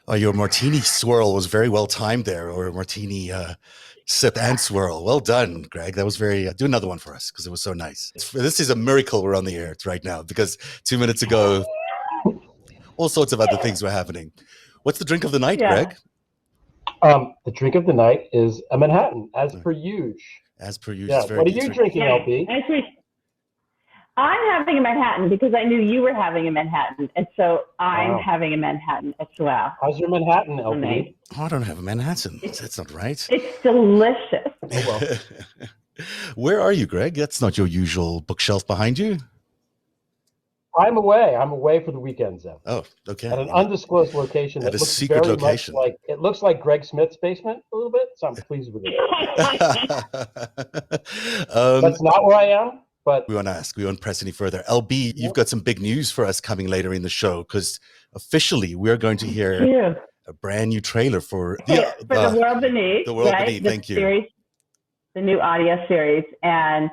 Oh, your martini swirl was very well timed there, or a martini sip and swirl. Well done, Greg. That was very. Do another one for us because it was so nice. This is a miracle we're on the air right now because 2 minutes ago, all sorts of other things were happening. What's the drink of the night, Yeah. Greg? The drink of the night is a Manhattan, as per usual. As per usual, Yeah. it's very What are good. you drinking, LB? Actually, I'm having a Manhattan because I knew you were having a Manhattan, and so I'm Wow. having a Manhattan as well. How's your Manhattan, LB? Nice. Oh, I don't have a Manhattan. That's not right. It's delicious. Oh, well. Where are you, Greg? That's not your usual bookshelf behind you. I'm away. I'm away for the weekend, Zeb. Oh, okay. At an undisclosed location At that a looks secret very location. much like it looks like Greg Smith's basement a little bit. So I'm pleased with it. That's not where I am. But we won't press any further. LB, you've got some big news for us coming later in the show because officially we're going to hear a brand new trailer for the World Beneath. The World right? Beneath. Thank you. Series, the new audio series, and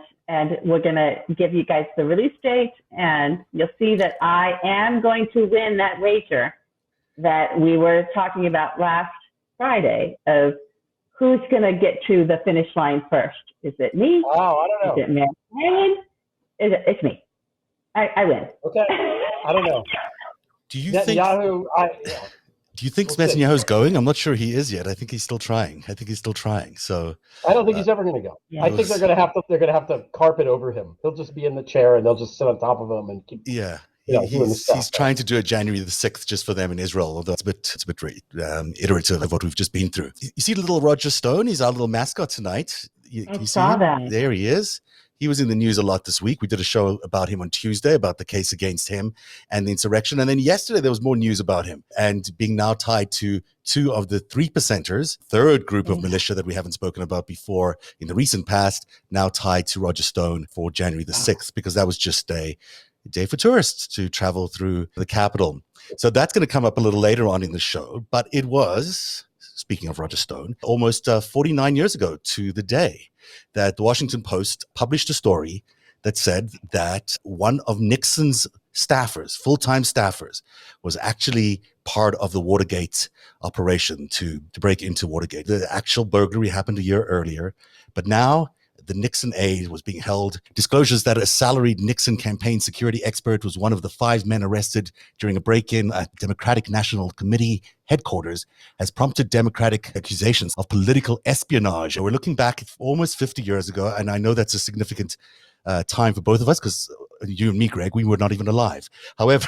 we're going to give you guys the release date, and you'll see that I am going to win that wager that we were talking about last Friday of who's going to get to the finish line first. Is it me? Wow, I don't know. Is it Merrick? It's me. I win. Okay. I don't know. Do you think Netanyahu's going? I'm not sure he is yet. I think he's still trying. So I don't think he's ever going to go. Yeah. I think they're going to have to carpet over him. He'll just be in the chair and they'll just sit on top of him and keep. Yeah. He's trying to do it January the 6th just for them in Israel, although it's a bit iterative of what we've just been through. You see little Roger Stone? He's our little mascot tonight. I saw that. There he is. He was in the news a lot this week. We did a show about him on Tuesday about the case against him and the insurrection. And then yesterday, there was more news about him and being now tied to two of the 3%ers, third group of militia that we haven't spoken about before in the recent past, now tied to Roger Stone for January the 6th, because that was just a day for tourists to travel through the capital. So that's going to come up a little later on in the show. But it was, speaking of Roger Stone, almost 49 years ago to the day that the Washington Post published a story that said that one of Nixon's staffers, full-time staffers, was actually part of the Watergate operation to break into Watergate. The actual burglary happened a year earlier, but now the Nixon aide was being held. Disclosures that a salaried Nixon campaign security expert was one of the 5 men arrested during a break-in at Democratic National Committee headquarters has prompted Democratic accusations of political espionage. We're looking back almost 50 years ago, and I know that's a significant time for both of us because you and me, Greg, we were not even alive. However,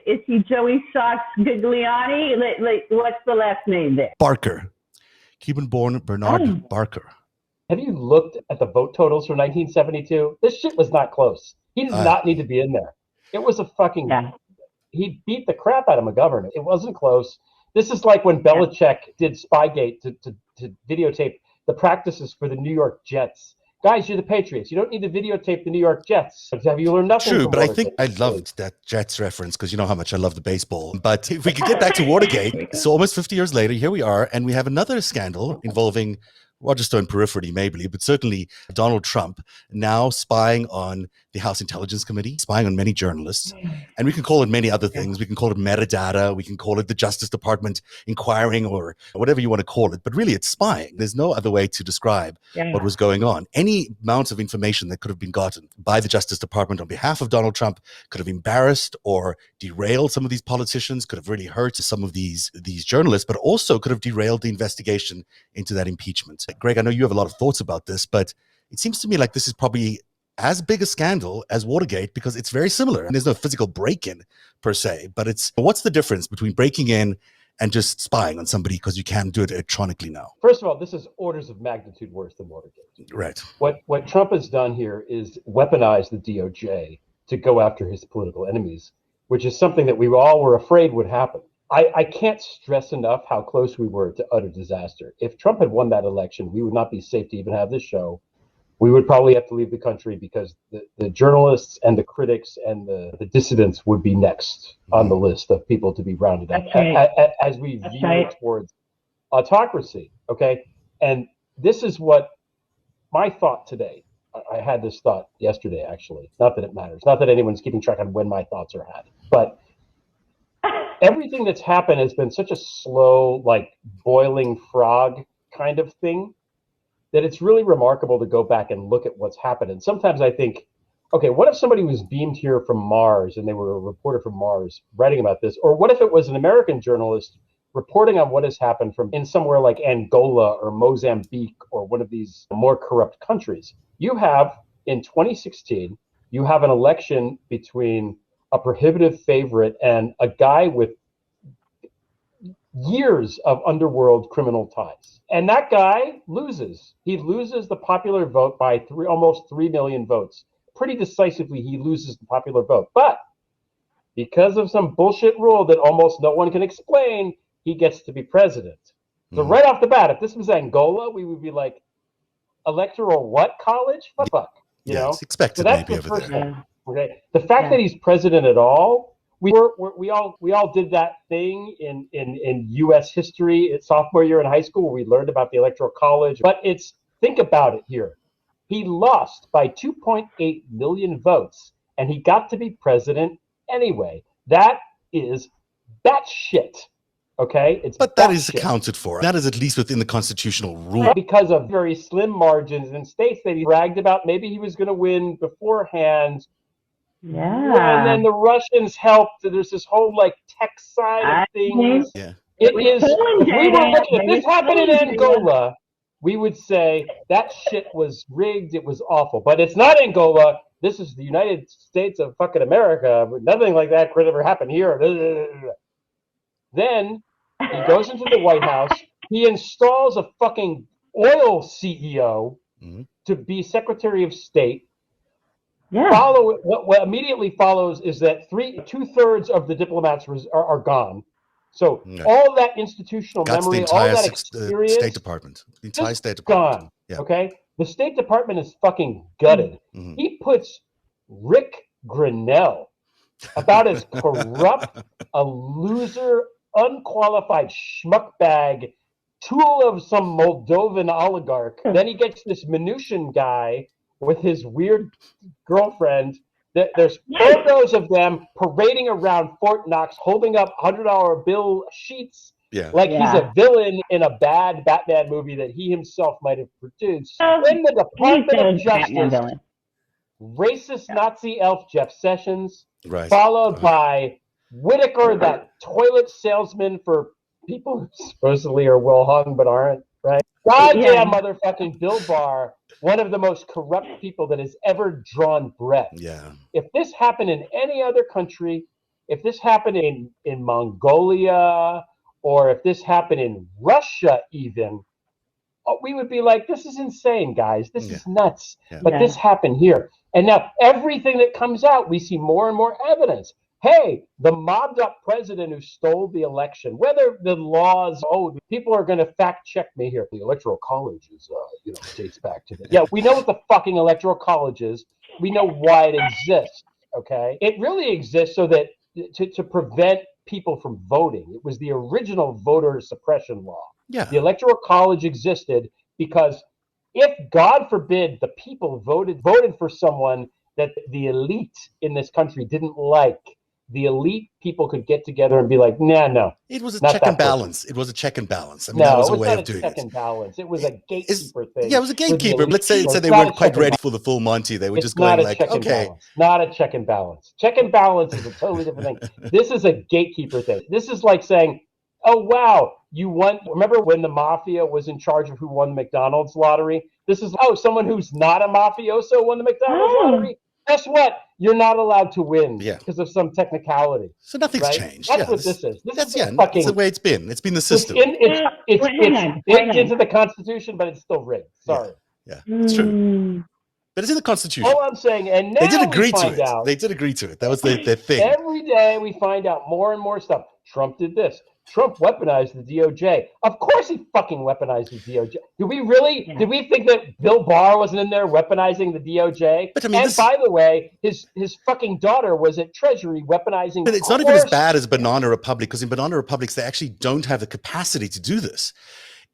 is he Joey Socks Gigliani? What's the last name there? Barker, Cuban-born Bernard Barker. Have you looked at the vote totals for 1972? This shit was not close. He did not need to be in there. It was a fucking. Yeah. He beat the crap out of McGovern. It wasn't close. This is like when Belichick did Spygate to videotape the practices for the New York Jets. Guys, you're the Patriots. You don't need to videotape the New York Jets. Have you learned nothing? True, but I think I loved that Jets reference because you know how much I love the baseball. But if we could get back to Watergate, so almost 50 years later, here we are, and we have another scandal involving Roger Stone periphery, maybe, but certainly Donald Trump now spying on the House Intelligence Committee, spying on many journalists. And we can call it many other things. We can call it metadata. We can call it the Justice Department inquiring or whatever you want to call it. But really, it's spying. There's no other way to describe what was going on. Any amount of information that could have been gotten by the Justice Department on behalf of Donald Trump could have embarrassed or derailed some of these politicians, could have really hurt some of these journalists, but also could have derailed the investigation into that impeachment. Greg, I know you have a lot of thoughts about this, but it seems to me like this is probably as big a scandal as Watergate because it's very similar. And there's no physical break-in per se, but what's the difference between breaking in and just spying on somebody because you can do it electronically now? First of all, this is orders of magnitude worse than Watergate. Right. What Trump has done here is weaponize the DOJ to go after his political enemies, which is something that we all were afraid would happen. I can't stress enough how close we were to utter disaster. If Trump had won that election, we would not be safe to even have this show. We would probably have to leave the country because the journalists and the critics and the dissidents would be next on the list of people to be rounded up as we veer towards autocracy. Okay. And this is what my thought today. I had this thought yesterday, actually. Not that it matters. Not that anyone's keeping track on when my thoughts are had. But everything that's happened has been such a slow, like boiling frog kind of thing that it's really remarkable to go back and look at what's happened. And sometimes I think, okay, what if somebody was beamed here from Mars and they were a reporter from Mars writing about this? Or what if it was an American journalist reporting on what has happened from in somewhere like Angola or Mozambique or one of these more corrupt countries? You have, in 2016, you have an election between a prohibitive favorite and a guy with years of underworld criminal ties. And that guy loses. He loses the popular vote by almost 3 million votes. Pretty decisively, he loses the popular vote. But because of some bullshit rule that almost no one can explain, he gets to be president. So right off the bat, if this was Angola, we would be like, electoral what college? What the fuck? You know? It's expected so that's maybe the over first there. thing. Okay. The fact that he's president at all, we all did that thing in U.S. history at sophomore year in high school where we learned about the electoral college. But think about it here. He lost by 2.8 million votes, and he got to be president anyway. That is batshit. Okay, but that is accounted for. That is at least within the constitutional rule. Because of very slim margins in states that he bragged about. Maybe he was going to win beforehand. Yeah. And then the Russians helped. There's this whole like tech side of things. Yeah. It is. If this happened in Angola, we would say that shit was rigged. It was awful. But it's not Angola. This is the United States of fucking America. Nothing like that could ever happen here. Then he goes into the White House. He installs a fucking oil CEO to be Secretary of State. Yeah. What immediately follows is that 2/3 of the diplomats are gone. So all that institutional memory, all that experience, State Department, the entire State Department, gone. Yeah. Okay, the State Department is fucking gutted. He puts Rick Grinnell, about as corrupt, a loser, unqualified schmuckbag, tool of some Moldovan oligarch. Then he gets this Mnuchin guy with his weird girlfriend. There's photos of them parading around Fort Knox, holding up $100 bill sheets like he's a villain in a bad Batman movie that he himself might have produced. In the Department of Justice, racist Nazi elf Jeff Sessions, followed by Whitaker, that toilet salesman for people who supposedly are well hung but aren't, right? Goddamn motherfucking Bill Barr, one of the most corrupt people that has ever drawn breath. Yeah. If this happened in any other country, if this happened in Mongolia, or if this happened in Russia even, we would be like, this is insane, guys. This is nuts. But this happened here. And now everything that comes out, we see more and more evidence. Hey, the mobbed up president who stole the election, whether the laws, people are going to fact check me here. The Electoral College is, dates back to that. Yeah, we know what the fucking Electoral College is. We know why it exists, okay? It really exists so that to prevent people from voting. It was the original voter suppression law. Yeah. The Electoral College existed because if, God forbid, the people voted for someone that the elite in this country didn't like, the elite people could get together and be like, no. It was a check and balance. It was a check and balance. I mean, that was a way of doing it. No, it was not a check and balance. It was a gatekeeper thing. Yeah, it was a gatekeeper. Let's say they weren't quite ready for the full Monty. They were just going like, okay. Not a check and balance. Check and balance is a totally different thing. This is a gatekeeper thing. This is like saying, oh, wow, you won. Remember when the mafia was in charge of who won the McDonald's lottery? This is, someone who's not a mafioso won the McDonald's lottery? Guess what? You're not allowed to win because of some technicality. So nothing's changed. That's what this is. That's the way it's been. It's been the system. It's into the Constitution, but it's still rigged. Sorry. Yeah, it's true. But it's in the Constitution. All I'm saying, and now they did agree to it. Out, they did agree to it. That was their thing. Every day we find out more and more stuff. Trump did this. Trump weaponized the DOJ. Of course he fucking weaponized the DOJ. Did we think that Bill Barr wasn't in there weaponizing the DOJ? But I mean, by the way, his fucking daughter was at Treasury weaponizing. But it's not even as bad as Banana Republic, because in Banana Republics they actually don't have the capacity to do this.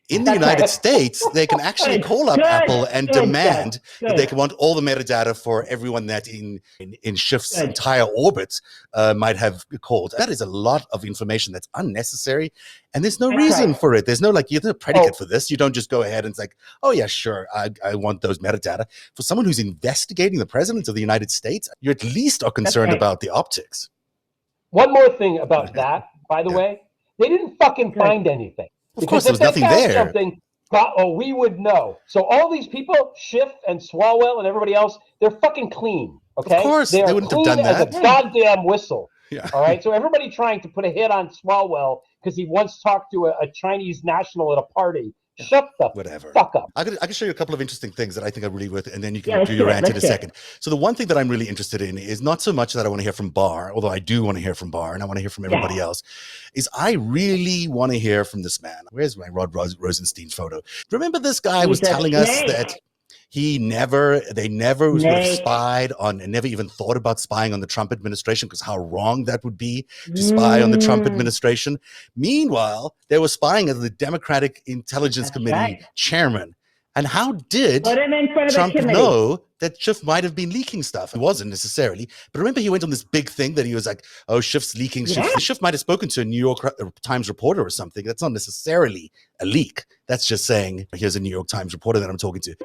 in the That's United right. States, they can actually Good, call up good, Apple and good, demand good, that they can want all the metadata for everyone that in Shift's good. entire orbit might have called. That is a lot of information that's unnecessary, and there's no That's reason right. for it. There's no predicate for this. You don't just go ahead and it's like, oh yeah, sure, I want those metadata. For someone who's investigating the president of the United States, you at least are concerned right. about the optics. One more thing about that, by the Yeah. way, they didn't fucking Good. find anything. Of course, there was if they nothing found there. something, we would know. So all these people, Schiff and Swalwell and everybody else, they're fucking clean. Okay, Of course, they they are wouldn't have clean done as a that. goddamn whistle. Yeah. All right. So everybody trying to put a hit on Swalwell because he once talked to a Chinese national at a party. Shut the Whatever. fuck up. I can show you a couple of interesting things that I think are really worth it, and then you can Yeah, let's do your do it. rant in a Let's do it. second. So the one thing that I'm really interested in is not so much that I want to hear from Barr, although I do want to hear from Barr, and I want to hear from everybody else, is I really want to hear from this man. Where's my Rod Rosenstein photo? Remember this guy was He's a telling us snake. that they never would have Snake. spied on and never even thought about spying on the Trump administration because how wrong that would be to spy on the Trump administration. Meanwhile, they were spying as the Democratic Intelligence That's Committee right. chairman. And how did Put him in front of Trump the committee. know that Schiff might have been leaking stuff? It wasn't necessarily. But remember, he went on this big thing that he was like, oh, Schiff's leaking. Yeah. Schiff might have spoken to a New York Times reporter or something. That's not necessarily a leak. That's just saying, here's a New York Times reporter that I'm talking to.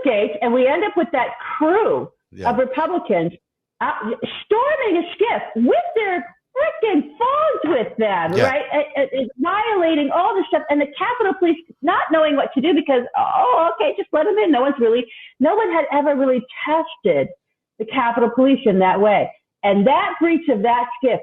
And we end up with that crew of Republicans storming a skiff with their freaking phones with them, right? Violating all this stuff. And the Capitol Police not knowing what to do because, okay, just let them in. No one had ever really tested the Capitol Police in that way. And that breach of that skiff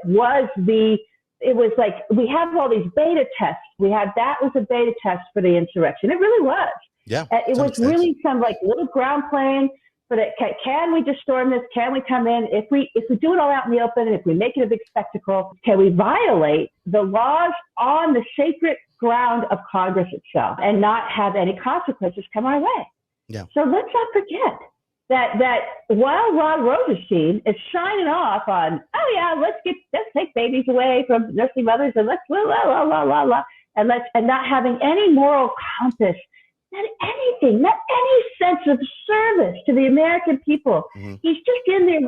it was like, we have all these beta tests. That was a beta test for the insurrection. It really was. Yeah. It was really some like little ground plane. But can we just storm this? Can we come in? If we do it all out in the open, and if we make it a big spectacle, can we violate the laws on the sacred ground of Congress itself and not have any consequences come our way? Yeah. So let's not forget that while Rod Rosenstein is signing off on, let's take babies away from nursing mothers and let's and not having any moral compass. Not anything, not any sense of service to the American people. Mm-hmm. He's just in there,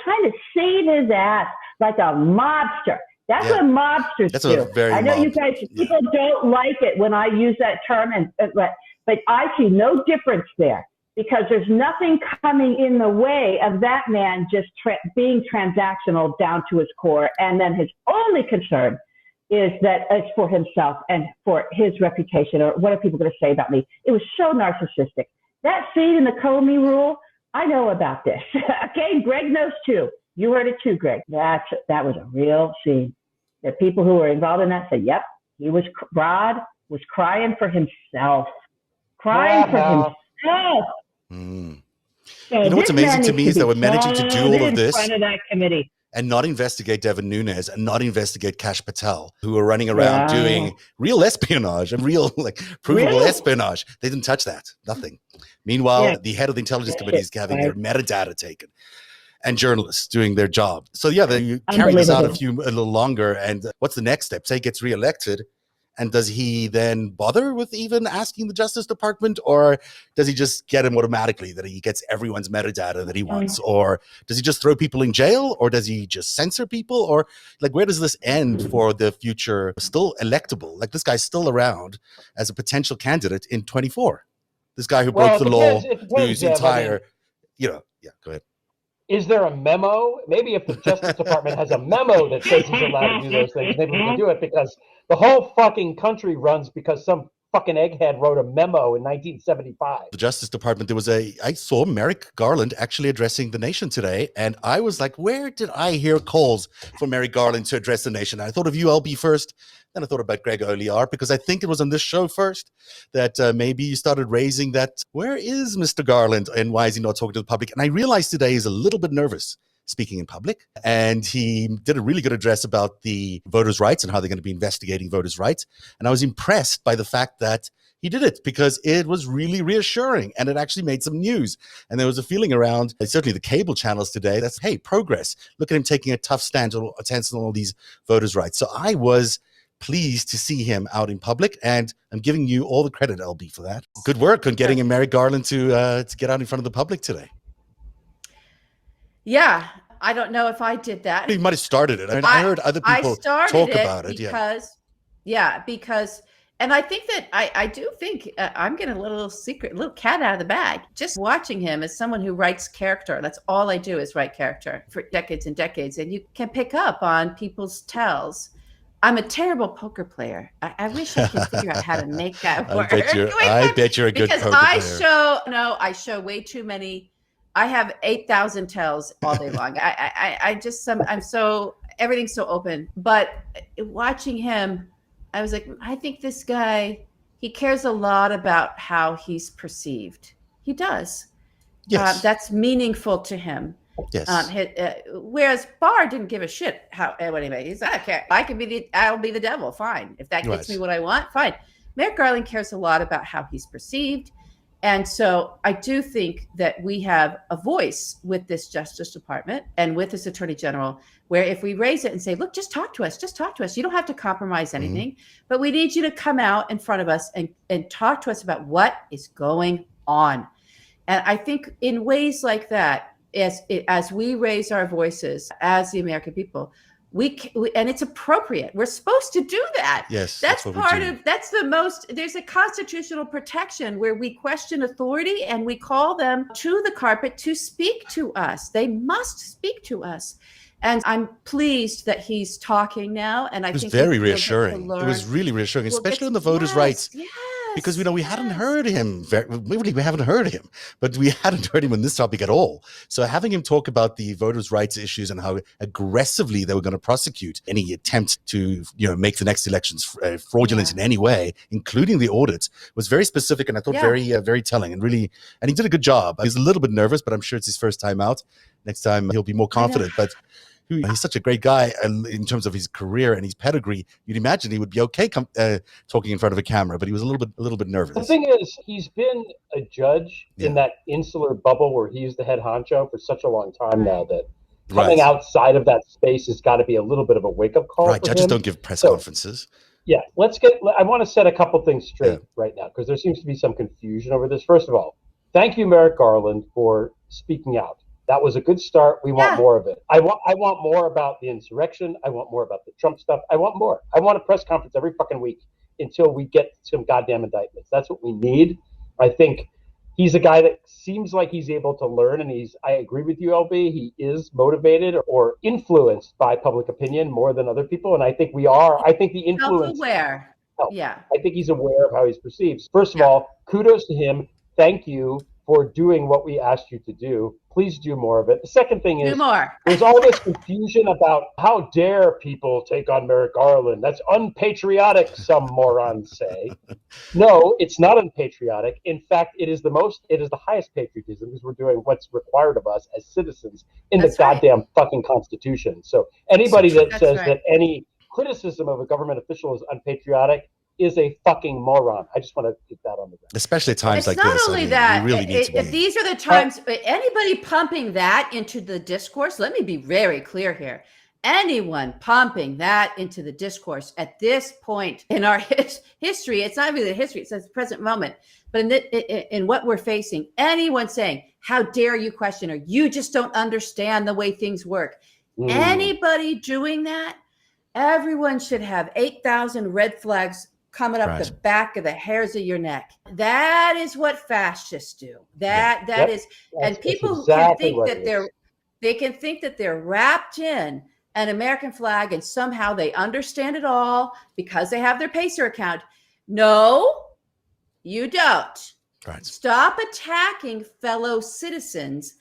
trying to save his ass like a mobster. That's what mobsters do. I know you guys, people don't like it when I use that term, but I see no difference there because there's nothing coming in the way of that man just being transactional down to his core. And then his only concern is that it's for himself and for his reputation, or what are people going to say about me? It was so narcissistic. That scene in the Comey rule, I know about this. Okay, Greg knows too. You heard it too, Greg. That was a real scene. The people who were involved in that said, yep, Rod was crying for himself. Crying for himself. Mm. So you know what's amazing to me is that we're managing to do all of this in front of that committee and not investigate Devin Nunes and not investigate Kash Patel, who are running around doing real espionage and real, provable espionage. They didn't touch that. Nothing. Meanwhile, the head of the Intelligence Committee is having their metadata taken, and journalists doing their job. So you carry this out a little longer. And what's the next step? Say he gets reelected. And does he then bother with even asking the Justice Department, or does he just get him automatically that he gets everyone's metadata that he wants? Or does he just throw people in jail, or does he just censor people? Or where does this end for the future? Still electable. This guy's still around as a potential candidate in 24. This guy who broke the law, whose entire, go ahead. Is there a memo? Maybe if the Justice Department has a memo that says he's allowed to do those things, maybe we can do it, because the whole fucking country runs because some fucking egghead wrote a memo in 1975. The Justice Department, I saw Merrick Garland actually addressing the nation today, and I was like, where did I hear calls for Merrick Garland to address the nation? And I thought of ULB first, then I thought about Greg Olear, because I think it was on this show first that maybe you started raising that, where is Mr. Garland and why is he not talking to the public? And I realized today he's a little bit nervous speaking in public, and he did a really good address about the voters' rights and how they're going to be investigating voters' rights. And I was impressed by the fact that he did it, because it was really reassuring and it actually made some news. And there was a feeling around, certainly the cable channels today, that's, hey, progress. Look at him taking a tough stand against all these voters' rights. So I was pleased to see him out in public, and I'm giving you all the credit, LB, for that. Good work on getting Merrick Garland to get out in front of the public today. Yeah, I don't know if I did that. You might have started it. I mean, I heard other people talk about it. Because, and I think that I do think I'm getting a little cat out of the bag. Just watching him as someone who writes character. That's all I do is write character for decades and decades. And you can pick up on people's tells. I'm a terrible poker player. I wish I could figure out how to make that work. I bet you're a good poker player. I show way too many. I have 8,000 tells all day long. I'm so, everything's so open. But watching him, I was like, I think this guy, he cares a lot about how he's perceived. He does. Yes. That's meaningful to him. Yes. Whereas Barr didn't give a shit anyway. He's like, okay, I'll be the devil. Fine. If that gets me what I want, fine. Merrick Garland cares a lot about how he's perceived. And so I do think that we have a voice with this Justice Department and with this Attorney General, where if we raise it and say, look, just talk to us. You don't have to compromise anything, but we need you to come out in front of us and talk to us about what is going on. And I think in ways like that, as we raise our voices as the American people, and it's appropriate. We're supposed to do that. Yes, that's the most, there's a constitutional protection where we question authority and we call them to the carpet to speak to us. They must speak to us. And I'm pleased that he's talking now. And I think it was very reassuring. It was really reassuring, especially on the voters' rights. Yes. Because we hadn't heard him. We haven't heard him, but we hadn't heard him on this topic at all. So having him talk about the voters' rights issues and how aggressively they were going to prosecute any attempt to, make the next elections fraudulent in any way, including the audits, was very specific and I thought very telling and really. And he did a good job. He's a little bit nervous, but I'm sure it's his first time out. Next time he'll be more confident. But he's such a great guy, and in terms of his career and his pedigree, you'd imagine he would be okay talking in front of a camera, but he was a little bit nervous. The thing is, he's been a judge in that insular bubble where he's the head honcho for such a long time now that coming outside of that space has got to be a little bit of a wake-up call. Right, judges don't give press conferences. Yeah, I want to set a couple things straight right now because there seems to be some confusion over this. First of all, thank you, Merrick Garland, for speaking out. That was a good start. We want more of it. I want more about the insurrection. I want more about the Trump stuff. I want more. I want a press conference every fucking week until we get some goddamn indictments. That's what we need. I think he's a guy that seems like he's able to learn, and I agree with you, LB. He is motivated or influenced by public opinion more than other people, and I think we are. I think the influence. Self-aware. Yeah. I think he's aware of how he's perceived. First of all, kudos to him. Thank you for doing what we asked you to do. Please do more of it. The second thing is, there's all this confusion about how dare people take on Merrick Garland. That's unpatriotic, some morons say. No, it's not unpatriotic. In fact, it is the highest patriotism because we're doing what's required of us as citizens in the goddamn fucking Constitution. So anybody that says that any criticism of a government official is unpatriotic is a fucking moron. I just want to get that on the ground. Especially at times like this. It's not only that. We really need to be. These are the times. Anybody pumping that into the discourse, let me be very clear here. Anyone pumping that into the discourse at this point in our history, it's not really the history, it's the present moment, but in what we're facing, anyone saying, how dare you question her? You just don't understand the way things work. Anybody doing that, everyone should have 8,000 red flags coming up the back of the hairs of your neck. That is what fascists do. That is, and people can think that they can think that they're wrapped in an American flag and somehow they understand it all because they have their Pacer account. No, you don't. Right. Stop attacking fellow citizens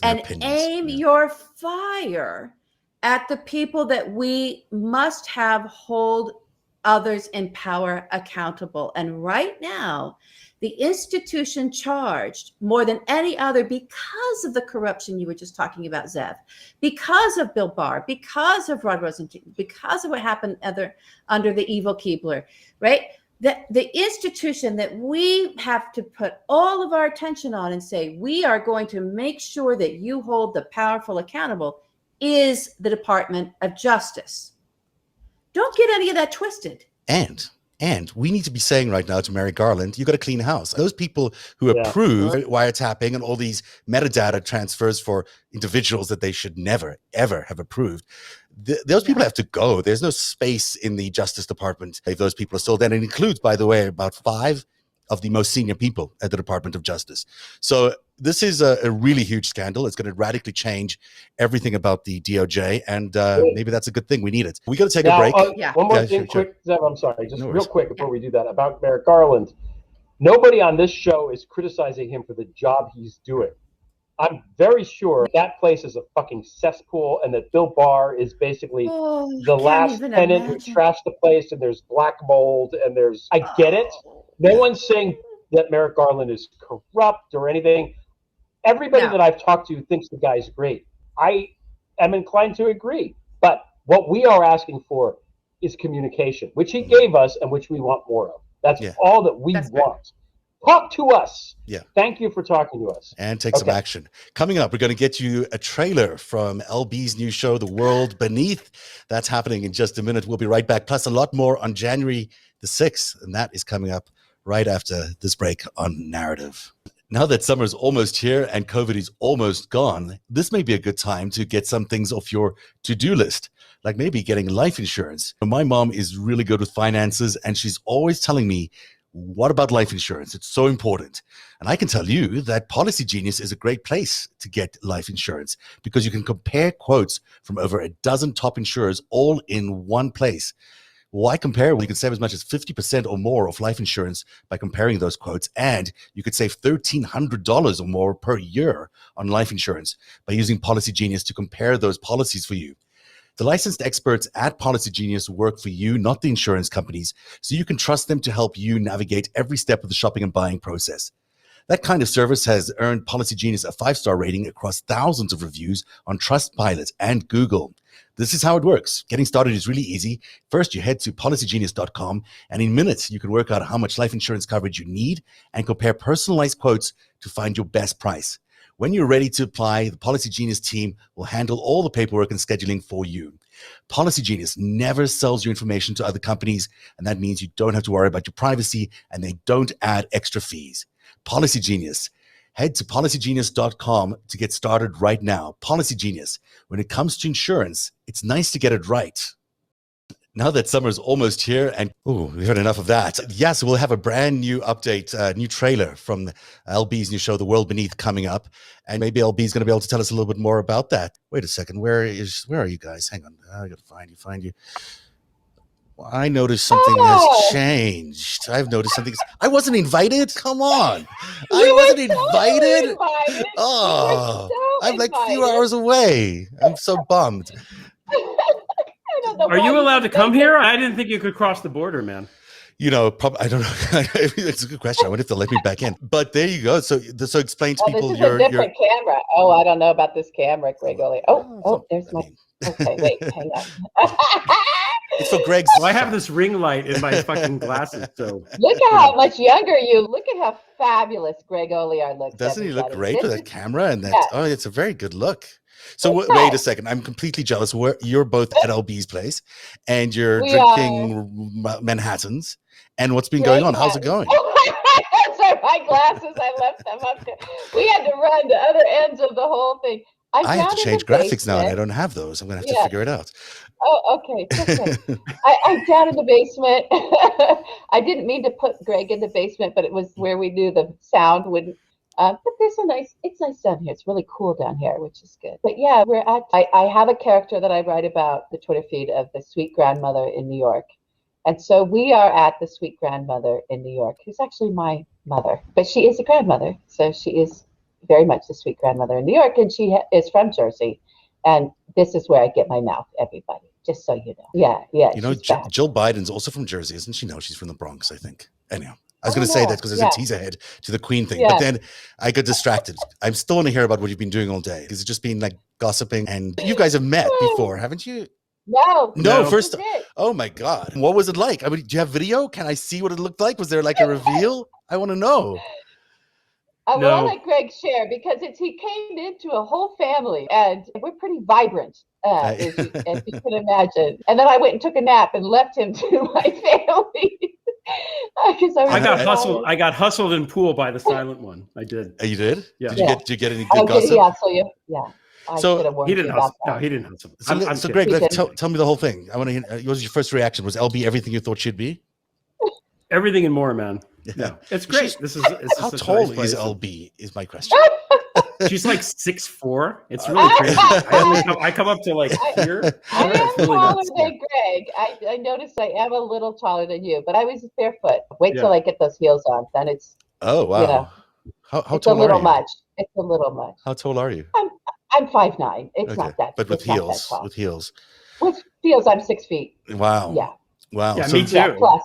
and aim your fire at the people that we must have hold others in power accountable. And right now, the institution charged more than any other because of the corruption you were just talking about, Zev, because of Bill Barr, because of Rod Rosenstein, because of what happened under the evil Keebler, right? The institution that we have to put all of our attention on and say, we are going to make sure that you hold the powerful accountable is the Department of Justice. Don't get any of that twisted. And we need to be saying right now to Merrick Garland, you got to clean house. Those people who approve wiretapping and all these metadata transfers for individuals that they should never, ever have approved, those people have to go. There's no space in the Justice Department if those people are still there. And it includes, by the way, about 5 of the most senior people at the Department of Justice. So this is a really huge scandal. It's going to radically change everything about the DOJ, and maybe that's a good thing. We need it. We got to take a break. One more thing, quick, Zeb, I'm sorry, just real quick before we do that, about Merrick Garland. Nobody on this show is criticizing him for the job he's doing. I'm very sure that place is a fucking cesspool, and that Bill Barr is basically the last tenant who trashed the place, and there's black mold, and there's... I get it. No one's saying that Merrick Garland is corrupt or anything. Everybody that I've talked to thinks the guy's great. I am inclined to agree. But what we are asking for is communication, which he gave us and which we want more of. That's all that we want. Talk to us. Yeah. Thank you for talking to us. And take some action. Coming up, we're going to get you a trailer from LB's new show, The World Beneath. That's happening in just a minute. We'll be right back. Plus a lot more on January the 6th. And that is coming up right after this break on Narrative. Now that summer's almost here and COVID is almost gone, this may be a good time to get some things off your to-do list, like maybe getting life insurance. My mom is really good with finances, and she's always telling me, what about life insurance? It's so important. And I can tell you that Policy Genius is a great place to get life insurance because you can compare quotes from over a dozen top insurers all in one place. Why compare? Well, you can save as much as 50% or more of life insurance by comparing those quotes, and you could save $1,300 or more per year on life insurance by using Policy Genius to compare those policies for you. The licensed experts at Policy Genius work for you, not the insurance companies, so you can trust them to help you navigate every step of the shopping and buying process. That kind of service has earned Policy Genius a 5-star rating across thousands of reviews on Trustpilot and Google. This is how it works. Getting started is really easy. First, you head to policygenius.com, and in minutes, you can work out how much life insurance coverage you need and compare personalized quotes to find your best price. When you're ready to apply, the Policy Genius team will handle all the paperwork and scheduling for you. Policy Genius never sells your information to other companies, and that means you don't have to worry about your privacy, and they don't add extra fees. Policy Genius. Head to policygenius.com to get started right now. Policy Genius. When it comes to insurance, it's nice to get it right. Now that summer's almost here, and we've had enough of that. Yes, we'll have a brand new update, new trailer from LB's new show, The World Beneath, coming up. And maybe LB's going to be able to tell us a little bit more about that. Wait a second. Where are you guys? Hang on. I got to find you. Well, I noticed something has changed. I've noticed something. I wasn't invited. Come on. I wasn't invited. Oh, I'm like a few hours away. I'm so bummed. Are you allowed to come here? I didn't think you could cross the border, man. You know, I don't know. It's a good question. I wonder if they'll let me back in. But there you go. So explain to people this is a different camera. Oh, I don't know about this camera, Greg. There's my. Okay, wait, hang on. It's for Greg's. Well, I have this ring light in my fucking glasses. So look at how much younger you. Look at how fabulous Greg Olear looks. Doesn't he look great with that camera and that? Yeah. Oh, it's a very good look. So wait a second. I'm completely jealous. You're both at LB's place, and you're drinking Manhattans. And what's been going on? How's it going? Sorry, my glasses. I left them up there. We had to run to other ends of the whole thing. I have to change graphics now, and I don't have those. I'm going to have to figure it out. Oh, okay. I'm down in the basement. I didn't mean to put Greg in the basement, but it was where we knew the sound wouldn't. But it's nice down here. It's really cool down here, which is good. But yeah, I have a character that I write about the Twitter feed of the sweet grandmother in New York. And so we are at the sweet grandmother in New York, who's actually my mother, but she is a grandmother. So she is very much the sweet grandmother in New York, and she is from Jersey. And this is where I get my mouth, everybody, just so you know. Yeah. You know, Jill Biden's also from Jersey, isn't she? No, she's from the Bronx, I think. Anyhow. I was going to say that because there's a teaser head to the Queen thing, but then I got distracted. I'm still want to hear about what you've been doing all day. Is it just been like gossiping? And you guys have met before, haven't you? No. First, oh my God, what was it like? I mean, do you have video? Can I see what it looked like? Was there like a reveal? I want to know. Well, I'll let Greg share because he came into a whole family and we're pretty vibrant, as you can imagine. And then I went and took a nap and left him to my family. I got hustled in pool by the silent one. I did. You did? Yeah. Did you get any good gossip? Did he hustle you? Yeah. He didn't hustle. No, he didn't hustle. So Greg, tell me the whole thing. I want to hear. What was your first reaction? Was LB everything you thought she'd be? Everything and more, man. Yeah, it's great. How tall is LB? Is my question. She's like 6'4". It's really crazy. I come up to like here. I am taller than Greg. I noticed I am a little taller than you, but I was barefoot. Wait till I get those heels on. Then it's wow. How it's tall a little are you? much. It's a little much. How tall are you? I'm 5'9". It's not that. But with heels. With heels, I'm 6 feet. Wow. Yeah. Wow. Yeah, me too. Yeah, plus.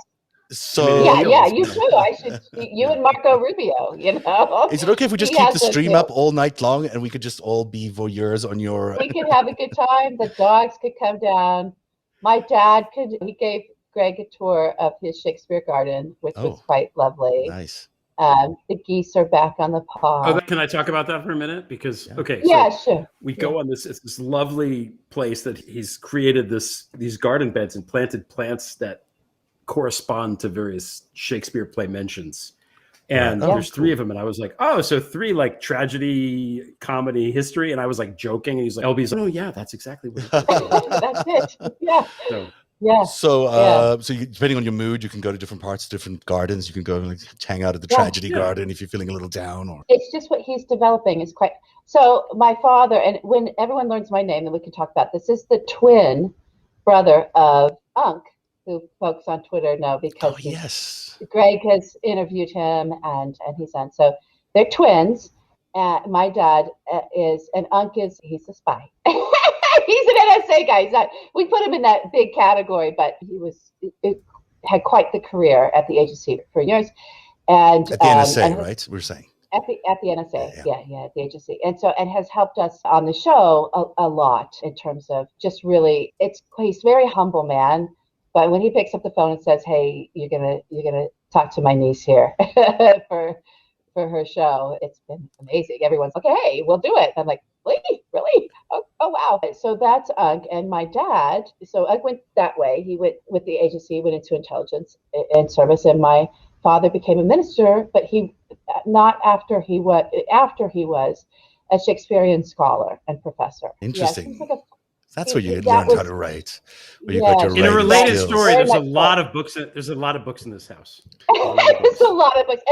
So you too. I should. You and Marco Rubio. Is it okay if we just keep the stream up all night long and we could just all be voyeurs on your? We could have a good time. The dogs could come down. My dad could. He gave Greg a tour of his Shakespeare garden, which was quite lovely. Nice. The geese are back on the pond. Can I talk about that for a minute? Because sure. We go on this lovely place that he's created these garden beds and planted plants that correspond to various Shakespeare play mentions. And there's 3 of them. And I was like, so 3 like tragedy, comedy, history. And I was like joking. And he's like, LB's like, yeah, that's exactly what that's it. Yeah. So depending on your mood, you can go to different parts, different gardens. You can go and hang out at the tragedy garden if you're feeling a little down. Or it's just what he's developing is quite. So my father, and when everyone learns my name, then we can talk about this, is the twin brother of Unc, who folks on Twitter know because Greg has interviewed him and he's on. So they're twins. My dad is, and Unc he's a spy. He's an NSA guy. We put him in that big category, but he had quite the career at the agency for years. And at the NSA, right? We're saying. At the NSA, at the agency, and has helped us on the show a lot in terms of just really. He's a very humble man. But when he picks up the phone and says, "Hey, you're gonna talk to my niece here for her show," it's been amazing. Everyone's like, "Hey, we'll do it." I'm like, "Really? Oh wow!" So that's Ugg and my dad. So Ugg went that way. He went with the agency, went into intelligence and service, and my father became a minister, but not after he was a Shakespearean scholar and professor. Interesting. That's where you learned how to write. You got your in a related skills. story, there's a lot of books. There's a lot of books in this house. There's a lot of books,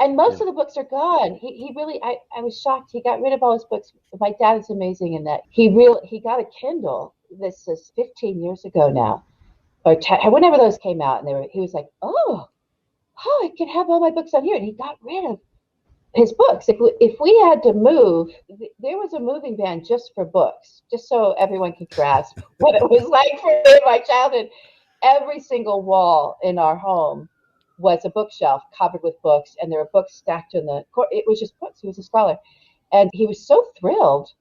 and most of the books are gone. He really, I was shocked. He got rid of all his books. My dad is amazing in that he got a Kindle. This is 15 years ago now, or 10, whenever those came out, and he was like, oh, I can have all my books on here, and he got rid of his books. If we had to move, there was a moving van just for books, just so everyone could grasp what it was like for me in my childhood. Every single wall in our home was a bookshelf covered with books, and there were books stacked in the court. It was just books. He was a scholar, and he was so thrilled.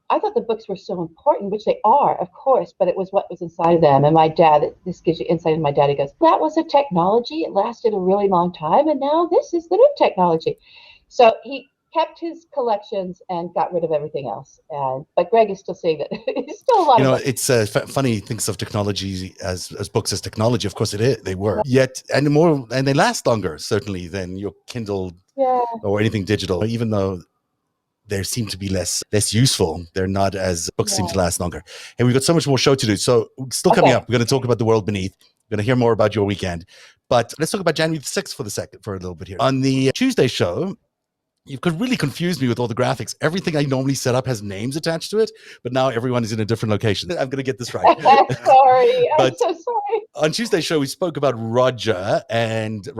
I thought the books were so important, which they are, of course, but it was what was inside of them. And my dad, this gives you insight into my dad. He goes, that was a technology. It lasted a really long time, and now this is the new technology. So he kept his collections and got rid of everything else. But Greg is still saying that it's still a lot. It's funny thinks of technology as books as technology. Of course, it is. They were yet and they last longer certainly than your Kindle or anything digital. Even though they seem to be less useful, they're not as books seem to last longer. And we've got so much more show to do. So still coming up, we're going to talk about the world beneath. We're going to hear more about your weekend. But let's talk about January the 6th for a little bit here. On the Tuesday show, you could really confuse me with all the graphics. Everything I normally set up has names attached to it, but now everyone is in a different location. I'm going to get this right. Sorry. I'm so sorry. On Tuesday's show, we spoke about Roger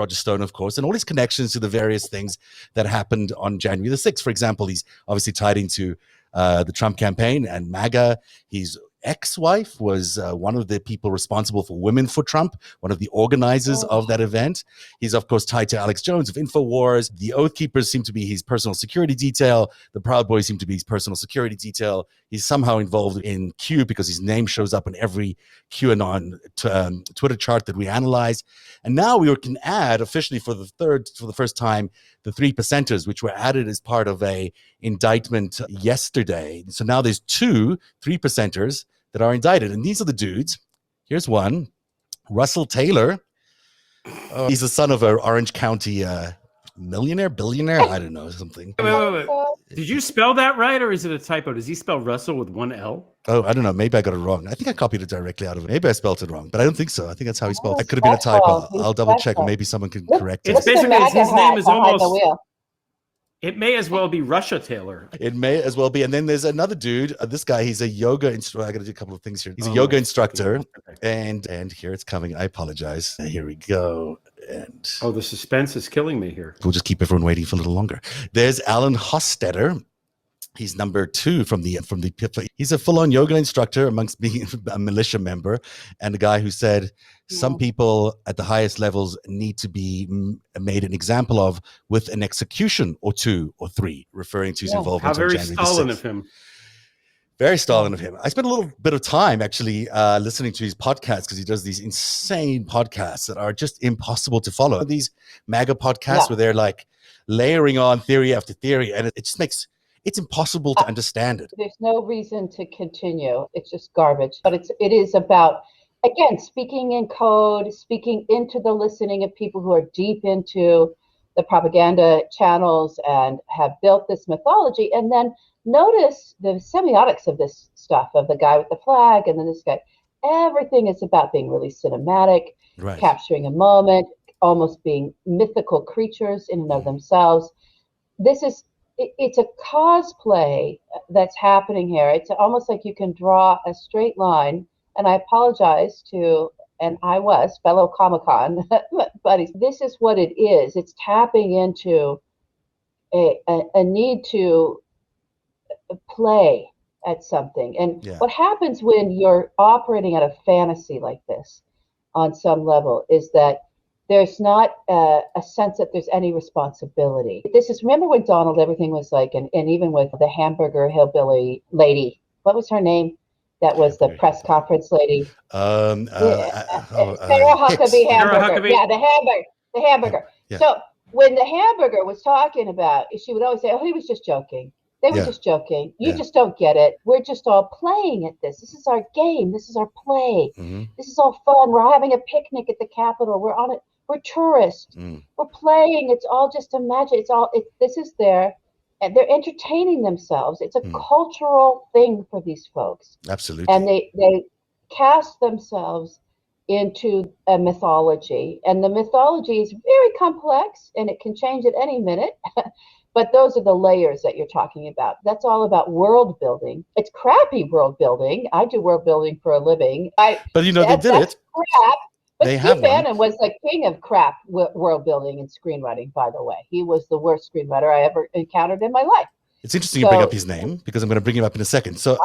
Stone, of course, and all his connections to the various things that happened on January the 6th. For example, he's obviously tied into the Trump campaign and MAGA. His ex-wife was one of the people responsible for Women for Trump, one of the organizers of that event. He's, of course, tied to Alex Jones of InfoWars. The Oath Keepers seem to be his personal security detail. The Proud Boys seem to be his personal security detail. He's somehow involved in Q because his name shows up in every QAnon Twitter chart that we analyze. And now we can add officially for the first time, the 3%ers, which were added as part of a indictment yesterday. So now there's 2 3%ers that are indicted. And these are the dudes. Here's one, Russell Taylor. He's the son of an Orange County billionaire, I don't know, something. Wait. Did you spell that right, or is it a typo? Does he spell Russell with 1 L? Oh, I don't know. Maybe I got it wrong. I think I copied it directly out of it. Maybe I spelled it wrong, but I don't think so. I think that's how he spelled it. It could have been a typo. I'll double check. Maybe someone can correct it. It's basically his name is almost. It may as well be Russia Taylor. It may as well be. And then there's another dude. This guy, he's a yoga instructor. I got to do a couple of things here. He's a yoga instructor. And here it's coming. I apologize. Here we go. And the suspense is killing me here. We'll just keep everyone waiting for a little longer. There's Alan Hostetter. He's number 2 from the. He's a full-on yoga instructor amongst being a militia member, and a guy who said some people at the highest levels need to be made an example of with an execution or 2 or 3, referring to his involvement. How very on January Stalin 6th. of him. Very Stalin of him. I spent a little bit of time actually listening to his podcasts because he does these insane podcasts that are just impossible to follow. These MAGA podcasts where they're like layering on theory after theory, and it just makes it's impossible to understand it. There's no reason to continue. It's just garbage. But it is about, again, speaking in code, speaking into the listening of people who are deep into the propaganda channels and have built this mythology. And then notice the semiotics of this stuff, of the guy with the flag and then this guy. Everything is about being really cinematic, capturing a moment, almost being mythical creatures in and of themselves. It's a cosplay that's happening here. It's almost like you can draw a straight line. And I apologize to, and I was, fellow Comic-Con buddies. This is what it is. It's tapping into a need to play at something. And what happens when you're operating out of fantasy like this on some level is that there's not a sense that there's any responsibility. Remember when Donald, everything was like, and even with the hamburger hillbilly lady, what was her name? That was the press conference lady. Sarah Huckabee hamburger. Yeah, the hamburger. Yeah. So when the hamburger was talking about, she would always say, oh, he was just joking. They were just joking. You just don't get it. We're just all playing at this. This is our game. This is our play. Mm-hmm. This is all fun. We're having a picnic at the Capitol. We're on it. We're tourists. We're playing. It's all just imagine. This is there, and they're entertaining themselves. It's a cultural thing for these folks. Absolutely. And they cast themselves into a mythology, and the mythology is very complex, and it can change at any minute. But those are the layers that you're talking about. That's all about world building. It's crappy world building. I do world building for a living. But they did it. Crap. But they Steve Bannon was the king of crap world building and screenwriting, by the way. He was the worst screenwriter I ever encountered in my life. It's interesting you bring up his name because I'm going to bring him up in a second. So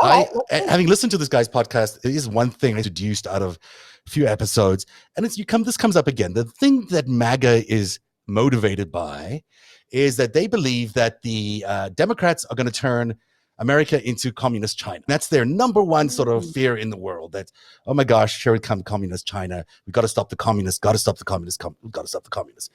having listened to this guy's podcast, there is one thing I introduced out of a few episodes, and this comes up again. The thing that MAGA is motivated by is that they believe that the Democrats are going to turn America into communist China. That's their number one sort of fear in the world. That, oh my gosh, here it comes, communist China. We got to stop the communists, got to stop the communists, got to stop the communists.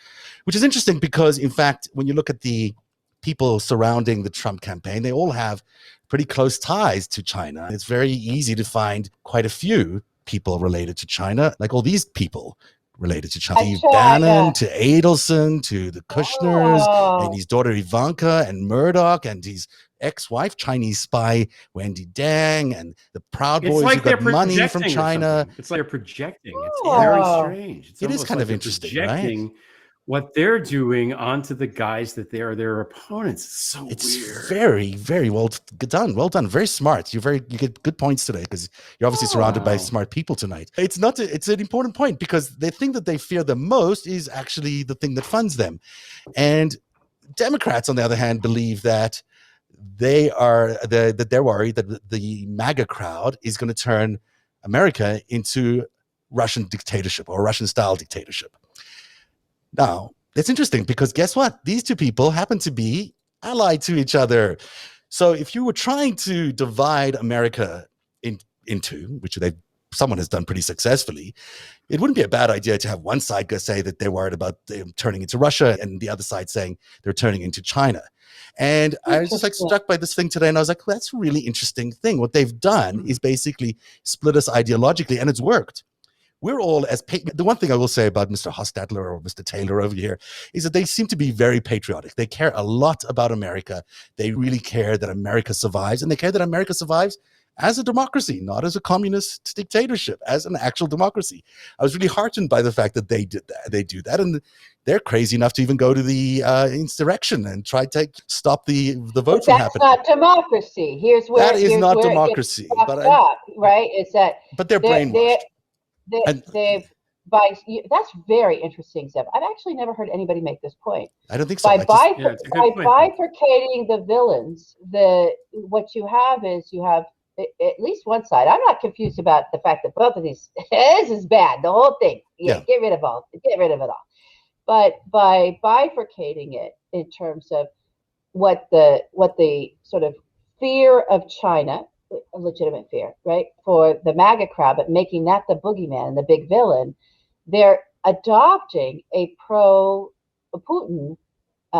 Which is interesting because, in fact, when you look at the people surrounding the Trump campaign, they all have pretty close ties to China. It's very easy to find quite a few people related to China, like all these people related to China. Steve Bannon, to Adelson, to the Kushners, and his daughter Ivanka, and Murdoch, and his ex-wife, Chinese spy Wendy Dang, and the Proud Boys who got money from China. It's like they're projecting. It's very strange. It is kind of interesting, right? What they're doing onto the guys that they are their opponents. It's weird. Very, very well done. Well done. Very smart. You get good points today because you're obviously surrounded by smart people tonight. It's an important point because the thing that they fear the most is actually the thing that funds them. And Democrats, on the other hand, believe that they're worried that the MAGA crowd is going to turn America into Russian dictatorship or Russian style dictatorship. Now, it's interesting because guess what? These two people happen to be allied to each other. So if you were trying to divide America into, which someone has done pretty successfully, it wouldn't be a bad idea to have one side go say that they're worried about them turning into Russia and the other side saying they're turning into China. And I was just like struck by this thing today, and I was like, well, that's a really interesting thing. What they've done is basically split us ideologically, and it's worked. We're all the one thing I will say about Mr. Hostetler or Mr. Taylor over here is that they seem to be very patriotic. They care a lot about America. They really care that America survives, and they care that America survives as a democracy, not as a communist dictatorship, as an actual democracy. I was really heartened by the fact that they did that. They do that, and they're crazy enough to even go to the insurrection and try to stop the vote from happening. That's not democracy. Here's where that is not where democracy. Right? Is that but they're brainwashed. That's very interesting, Zeb. I've actually never heard anybody make this point. I don't think so. By bifurcating the villains, what you have is at least one side. I'm not confused about the fact that both of these, this is bad, the whole thing. Get rid of it all. But by bifurcating it in terms of what the sort of fear of China, a legitimate fear, right, for the MAGA crowd, but making that the boogeyman and the big villain, they're adopting a pro-Putin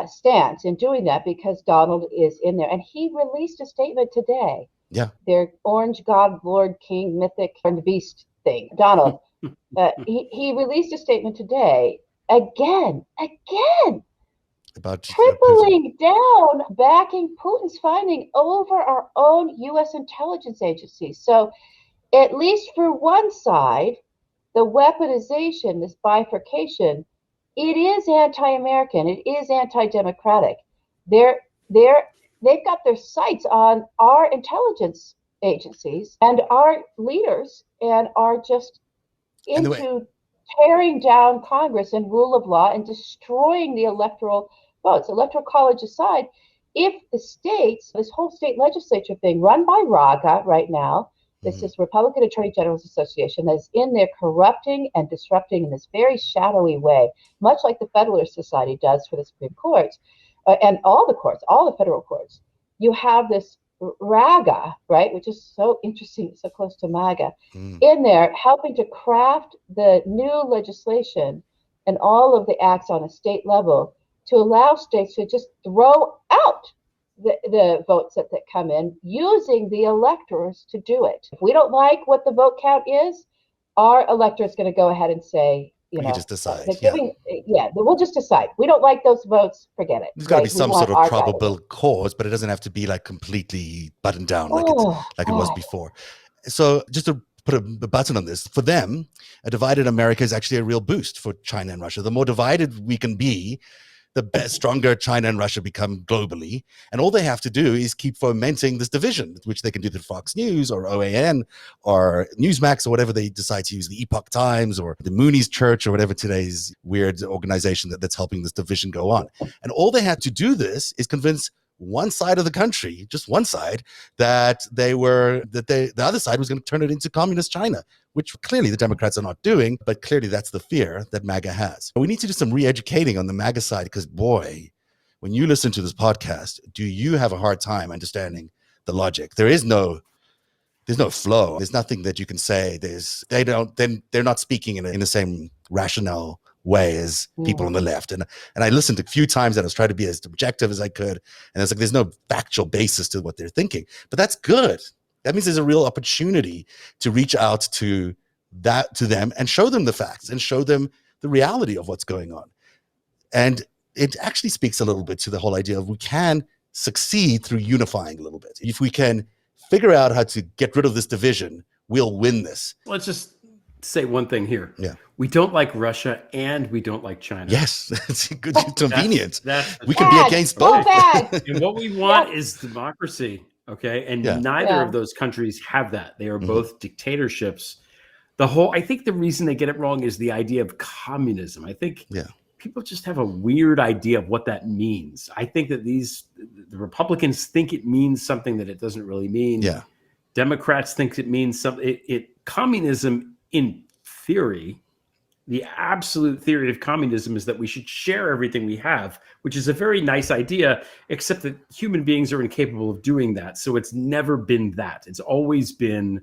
stance in doing that because Donald is in there. And he released a statement today. Yeah. Their orange god, Lord, King, mythic, and beast thing. Donald, he released a statement today, again, about tripling down, backing Putin's finding over our own U.S. intelligence agencies. So at least for one side, the weaponization, this bifurcation, it is anti-American. It is anti-democratic. They've got their sights on our intelligence agencies and our leaders, and are just into tearing down Congress and rule of law and destroying the electoral votes. Electoral college aside, if the states, this whole state legislature thing run by Raga right now, this is Republican Attorney General's Association, that is in there corrupting and disrupting in this very shadowy way, much like the Federalist Society does for the Supreme Court, and all the courts, all the federal courts. You have this Raga, right, which is so interesting, so close to MAGA, in there helping to craft the new legislation and all of the acts on a state level to allow states to just throw out the votes that come in, using the electors to do it. If we don't like what the vote count is, our elector is going to go ahead and say, we just decide. We'll just decide. We don't like those votes, forget it. There's got to be some sort of probable cause, but it doesn't have to be like completely buttoned down like it was before. So just to put a button on this, for them, a divided America is actually a real boost for China and Russia. The more divided we can be, the stronger China and Russia become globally. And all they have to do is keep fomenting this division, which they can do through Fox News or OAN or Newsmax or whatever they decide to use, the Epoch Times or the Mooney's Church or whatever today's weird organization that's helping this division go on. And all they had to do this is convince one side of the country, just one side, that the other side was going to turn it into communist China, which clearly the Democrats are not doing, but clearly that's the fear that MAGA has. We need to do some re-educating on the MAGA side, because boy, when you listen to this podcast, do you have a hard time understanding the logic? There's no flow. There's nothing that you can say. They're not speaking in the same rationale way as people on the left. And I listened a few times and I was trying to be as objective as I could. And it's like, there's no factual basis to what they're thinking, but that's good. That means there's a real opportunity to reach out to them and show them the facts and show them the reality of what's going on. And it actually speaks a little bit to the whole idea of we can succeed through unifying a little bit. If we can figure out how to get rid of this division, we'll win this. Let's just say one thing here. Yeah. We don't like Russia and we don't like China. Yes, it's a good convenience. We can can be against both. And what we want is democracy. Okay. And neither of those countries have that. They are both dictatorships. I think the reason they get it wrong is the idea of communism. I think people just have a weird idea of what that means. I think that the Republicans think it means something that it doesn't really mean. Yeah. Democrats think it means something. Communism in theory, the absolute theory of communism is that we should share everything we have, which is a very nice idea, except that human beings are incapable of doing that. So it's never been that. It's always been,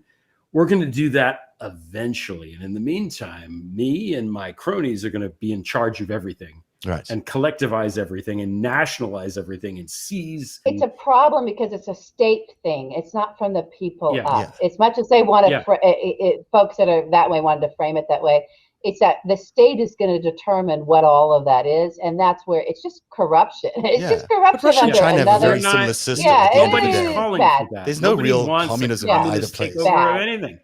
we're going to do that eventually. And in the meantime, me and my cronies are going to be in charge of everything. Right. And collectivize everything and nationalize everything and seize. It's a problem because it's a state thing. It's not from the people up. Yeah. As much as they want to, folks that are that way wanted to frame it that way. It's that the state is going to determine what all of that is, and that's where it's just corruption. It's just corruption. But Russia and under China have a another. very similar system. Yeah, Nobody's it is calling bad. for that. There's no Nobody real wants communism a in either communist place. takeover Bad. of anything.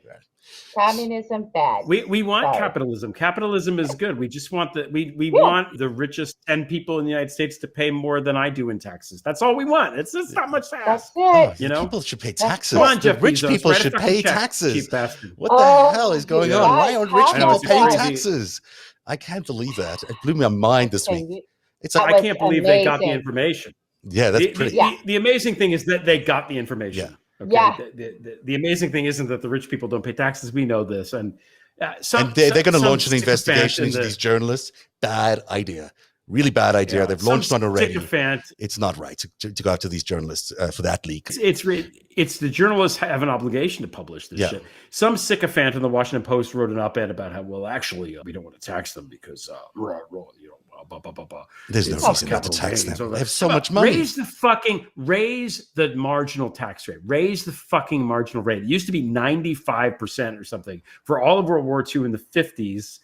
Communism bad. We want Sorry. capitalism. Capitalism is good. We just want we want the richest 10 people in the United States to pay more than I do in taxes. That's all we want. It's not much to ask. That's it. You know, people should pay taxes. Come on, The Jeff rich Bezos, people write a should fucking pay check, taxes. cheap bastard. What the hell is going on? Why aren't rich I people know, paying it's taxes? I can't believe that. It blew my mind this week. It's I like, can't believe they got the amazing. information. yeah, that's pretty. The amazing thing is that they got the information. Yeah. Okay? Yeah. The amazing thing isn't that the rich people don't pay taxes. We know this. And they're going to launch an sycophant investigation in into the- these journalists. Bad idea. Really bad idea. Yeah, They've some launched one already. sycophant. It's not right to go after these journalists for that leak. It's the journalists have an obligation to publish this shit. Some sycophant in the Washington Post wrote an op-ed about how, well, actually, we don't want to tax them because, blah, blah, blah, blah. There's no It's reason not to capital tax gains. them. They have so much money. Raise the marginal tax rate. Raise the fucking marginal rate. It used to be 95% or something for all of World War II in the 50s.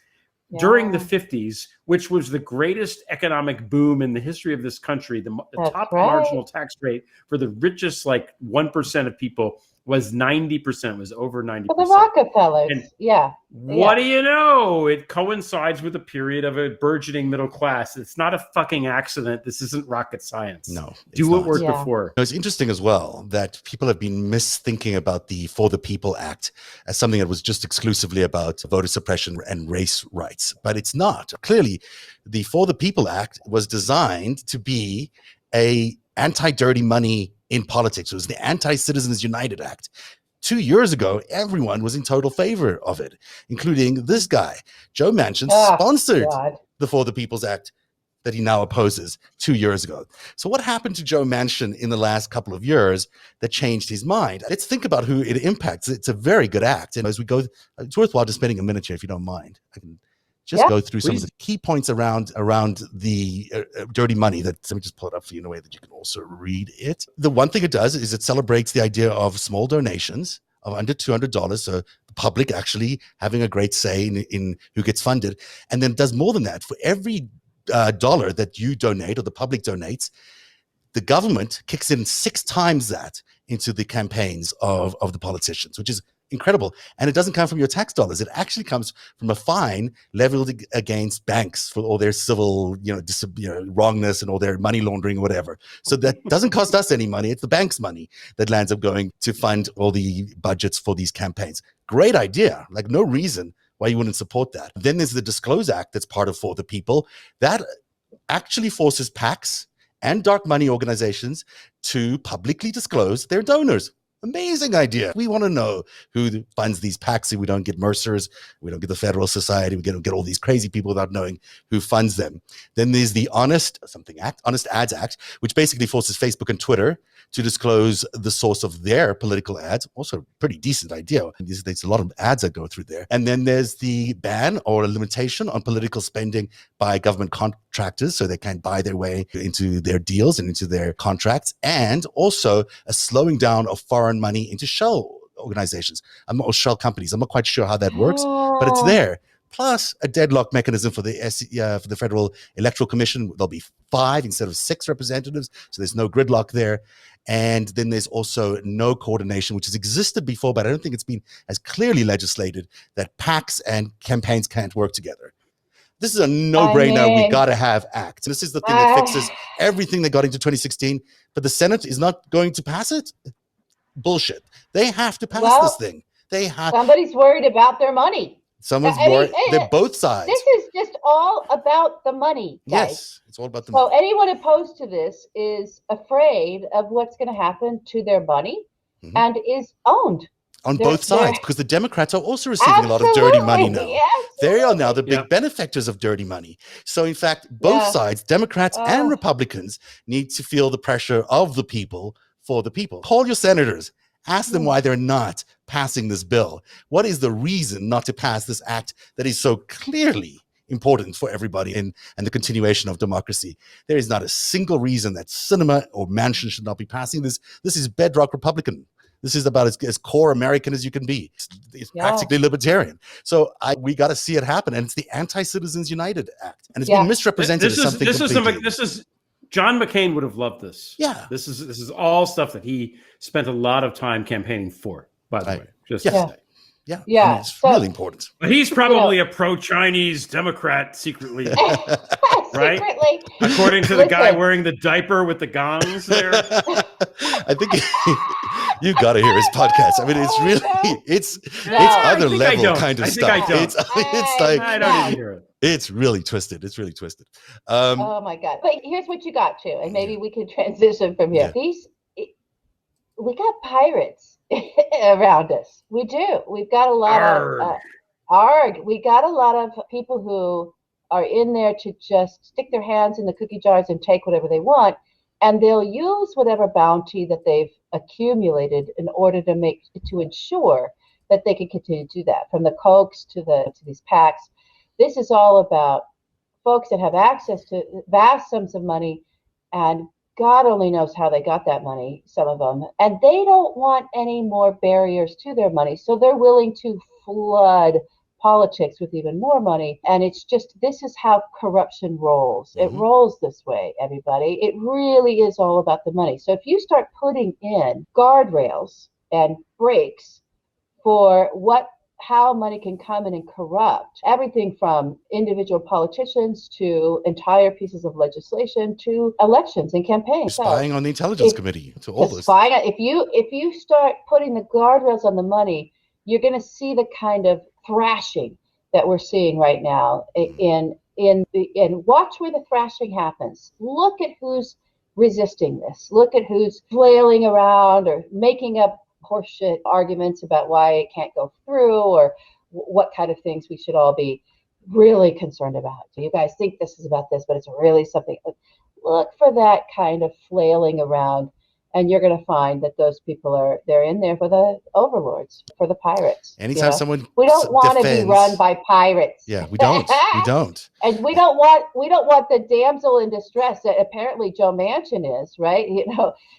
During the 50s, which was the greatest economic boom in the history of this country, the top marginal tax rate for the richest, like 1% of people was 90%, was over 90%. For the Rockefellers, And what do you know? It coincides with a period of a burgeoning middle class. It's not a fucking accident. This isn't rocket science. No. Do what worked Yeah. before. It's interesting as well that people have been misthinking about the For the People Act as something that was just exclusively about voter suppression and race rights, but it's not. Clearly, the For the People Act was designed to be a anti-dirty money in politics. It was the Anti-Citizens United Act. 2 years ago, everyone was in total favor of it, including this guy. Joe Manchin sponsored the For the People's Act that he now opposes 2 years ago. So what happened to Joe Manchin in the last couple of years that changed his mind? Let's think about who it impacts. It's a very good act. And as we go, it's worthwhile just spending a minute here, if you don't mind. I can just go through some of the key points around the dirty money. Let me just pull it up for you in a way that you can also read it. The one thing it does is it celebrates the idea of small donations of under $200, so the public actually having a great say in who gets funded. And then it does more than that. For every dollar that you donate or the public donates, the government kicks in 6 times that into the campaigns of the politicians, which is incredible. And it doesn't come from your tax dollars. It actually comes from a fine leveled against banks for all their civil, wrongness and all their money laundering or whatever. So that doesn't cost us any money. It's the bank's money that lands up going to fund all the budgets for these campaigns. Great idea. Like, no reason why you wouldn't support that. Then there's the Disclose Act that's part of For the People. That actually forces PACs and dark money organizations to publicly disclose their donors. Amazing idea. We want to know who funds these PACs so we don't get Mercers, we don't get the Federal Society, we don't get all these crazy people without knowing who funds them. Then there's the Honest Ads Act, which basically forces Facebook and Twitter to disclose the source of their political ads. Also a pretty decent idea. There's a lot of ads that go through there. And then there's the ban or a limitation on political spending by government contractors so they can't buy their way into their deals and into their contracts. And also a slowing down of foreign money into shell organizations, or shell companies. I'm not quite sure how that works, but it's there. Plus a deadlock mechanism for the Federal Electoral Commission. There'll be 5 instead of 6 representatives, so there's no gridlock there. And then there's also no coordination, which has existed before, but I don't think it's been as clearly legislated that PACs and campaigns can't work together. This is a no-brainer. We got to have acts. This is the thing that fixes everything that got into 2016, but the Senate is not going to pass it? Bullshit. They have to pass this thing. Somebody's worried about their money. Someone's worried. They're both sides. This is just all about the money, guys. Yes, it's all about the money. So anyone opposed to this is afraid of what's going to happen to their money and is owned. On both sides, because the Democrats are also receiving a lot of dirty money now. Yes. They are now the big Yeah. benefactors of dirty money. So in fact, both sides, Democrats and Republicans, need to feel the pressure of the people for the people. Call your senators. Ask them why they're not passing this bill. What is the reason not to pass this act that is so clearly important for everybody and the continuation of democracy? There is not a single reason that Sinema or Manchin should not be passing this. This is bedrock Republican. This is about as core American as you can be. It's practically libertarian. So we got to see it happen. And it's the Anti-Citizens United Act. And it's being misrepresented as something completely. This is John McCain would have loved this. Yeah. This is all stuff that he spent a lot of time campaigning for, by the way. Just to say. Yeah. Yeah. I mean, it's really important. But he's probably a pro-Chinese Democrat secretly. Right? Secretly. According to the guy wearing the diaper with the gongs there. I think you got to hear his podcast. I mean, it's really, it's other level kind of stuff. It's like, I don't even hear it. It's really twisted. It's really twisted. Oh my God. But here's what you got to, and maybe we can transition from here. Yeah. We got pirates around us. We do. We've got a lot of we got a lot of people who are in there to just stick their hands in the cookie jars and take whatever they want, and they'll use whatever bounty that they've accumulated in order to ensure that they can continue to do that. From the Cokes to these PACs, this is all about folks that have access to vast sums of money, and God only knows how they got that money, some of them, and they don't want any more barriers to their money, so they're willing to flood politics with even more money. And it's just, this is how corruption rolls. It rolls this way, everybody. It really is all about the money. So if you start putting in guardrails and brakes for how money can come in and corrupt everything from individual politicians to entire pieces of legislation to elections and campaigns. Spying on the Intelligence Committee to all this. If you start putting the guardrails on the money, you're going to see the kind of thrashing that we're seeing right now and watch where the thrashing happens. Look at who's resisting this. Look at who's flailing around or making up horseshit arguments about why it can't go through or what kind of things we should all be really concerned about. So you guys think this is about this, but it's really something. Look for that kind of flailing around, and you're going to find that those people they're in there for the overlords, for the pirates. Anytime someone we don't want to be run by pirates. Yeah, we don't. We don't. And we don't want the damsel in distress that apparently Joe Manchin is, right?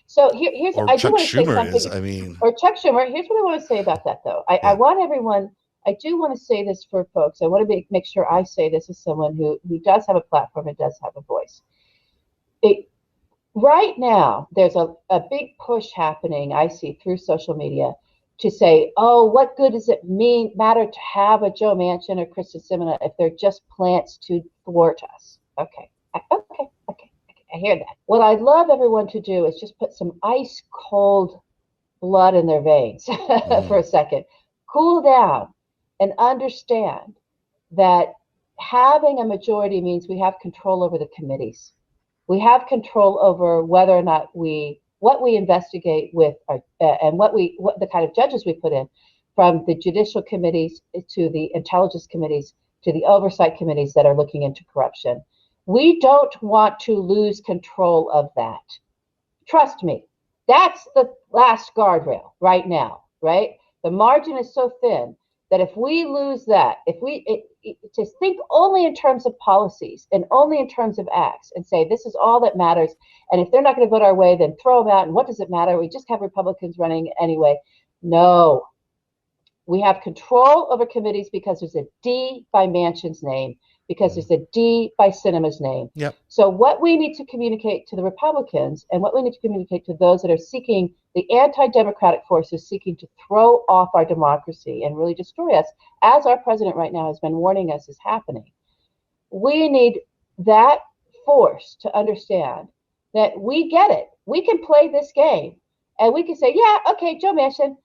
So here's or I Chuck do want to say Schumer something. Or Chuck Schumer. Here's what I want to say about that, though. I want everyone. I do want to say this for folks. I want to make sure I say this as someone who does have a platform and does have a voice. Right now, there's a big push happening, I see, through social media to say, oh, what good does it matter to have a Joe Manchin or Kristen Sinema if they're just plants to thwart us? Okay. I hear that. What I'd love everyone to do is just put some ice cold blood in their veins for a second. Cool down and understand that having a majority means we have control over the committees. We have control over whether or not what we investigate with, and what the kind of judges we put in, from the judicial committees to the intelligence committees to the oversight committees that are looking into corruption. We don't want to lose control of that. Trust me, that's the last guardrail right now, right? The margin is so thin that if we lose that, to think only in terms of policies and only in terms of acts and say this is all that matters, and if they're not going to vote our way, then throw them out, and what does it matter? We just have Republicans running anyway. No. We have control over committees because there's a D by Manchin's name, because there's a D by Sinema's name. Yep. So what we need to communicate to the Republicans and what we need to communicate to those that are seeking, the anti-democratic forces seeking to throw off our democracy and really destroy us, as our president right now has been warning us is happening. We need that force to understand that we get it. We can play this game and we can say, yeah, okay, Joe Manchin,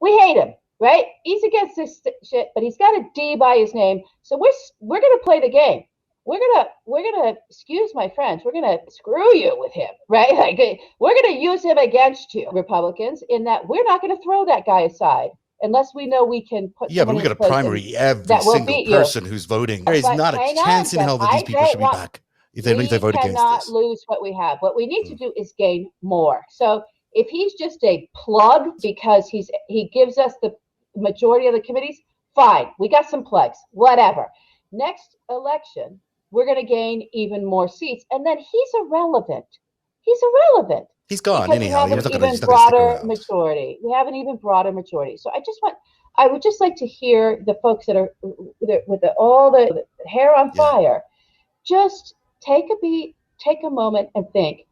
we hate him. Right? He's against this shit, but he's got a D by his name. So we're gonna play the game. We're gonna excuse my French. We're gonna screw you with him, right? Like we're gonna use him against you, Republicans, in that we're not gonna throw that guy aside. unless we know we can put Yeah, but we someone got in to place primary every that will single beat you. person who's voting. There is But not a hang on, chance in Jeff, hell that these I people should be don't back if they we vote against cannot this. lose what we have. What we need to do is gain more. So if he's just a plug because he gives us the majority of the committees, fine. We got some plugs, whatever. Next election, we're going to gain even more seats, and then he's irrelevant. He's irrelevant. He's gone Because anyhow. we have He's an not going to even stick broader around. majority. We have an even broader majority. So I would just like to hear the folks that are with all the hair on fire, just take a beat, take a moment and think,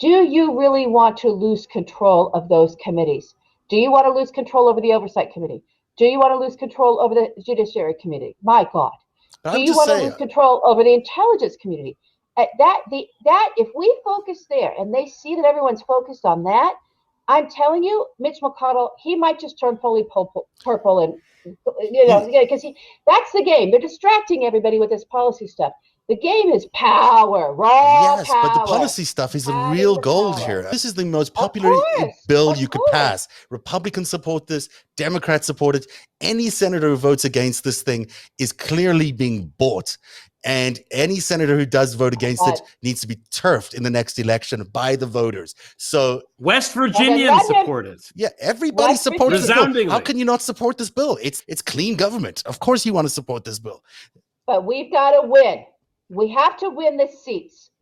do you really want to lose control of those committees? Do you want to lose control over the Oversight Committee? Do you want to lose control over the Judiciary Committee? My God. Do you want to lose control over the Intelligence Community? If we focus there and they see that everyone's focused on that, I'm telling you, Mitch McConnell, he might just turn fully purple and, because that's the game. They're distracting everybody with this policy stuff. The game is power, raw power. But the policy stuff is the real gold here. This is the most popular bill you could pass. Republicans support this. Democrats support it. Any senator who votes against this thing is clearly being bought. And any senator who does vote against it needs to be turfed in the next election by the voters. So West Virginians support it. Yeah, everybody supports this bill. How can you not support this bill? It's clean government. Of course you want to support this bill. But we've got to win. We have to win the seats.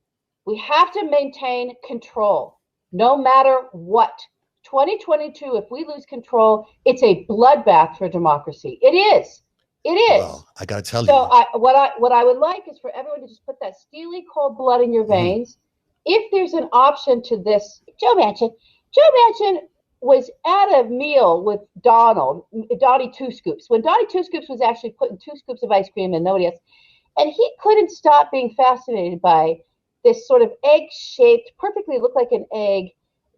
We have to maintain control, no matter what. 2022, if we lose control, it's a bloodbath for democracy. It is. It is. Well, I got to tell you. So what I would like is for everyone to just put that steely cold blood in your veins. If there's an option to this, Joe Manchin was at a meal with Donnie Two Scoops, when Donnie Two Scoops was actually putting 2 scoops of ice cream and nobody else. And he couldn't stop being fascinated by this sort of egg-shaped, perfectly looked like an egg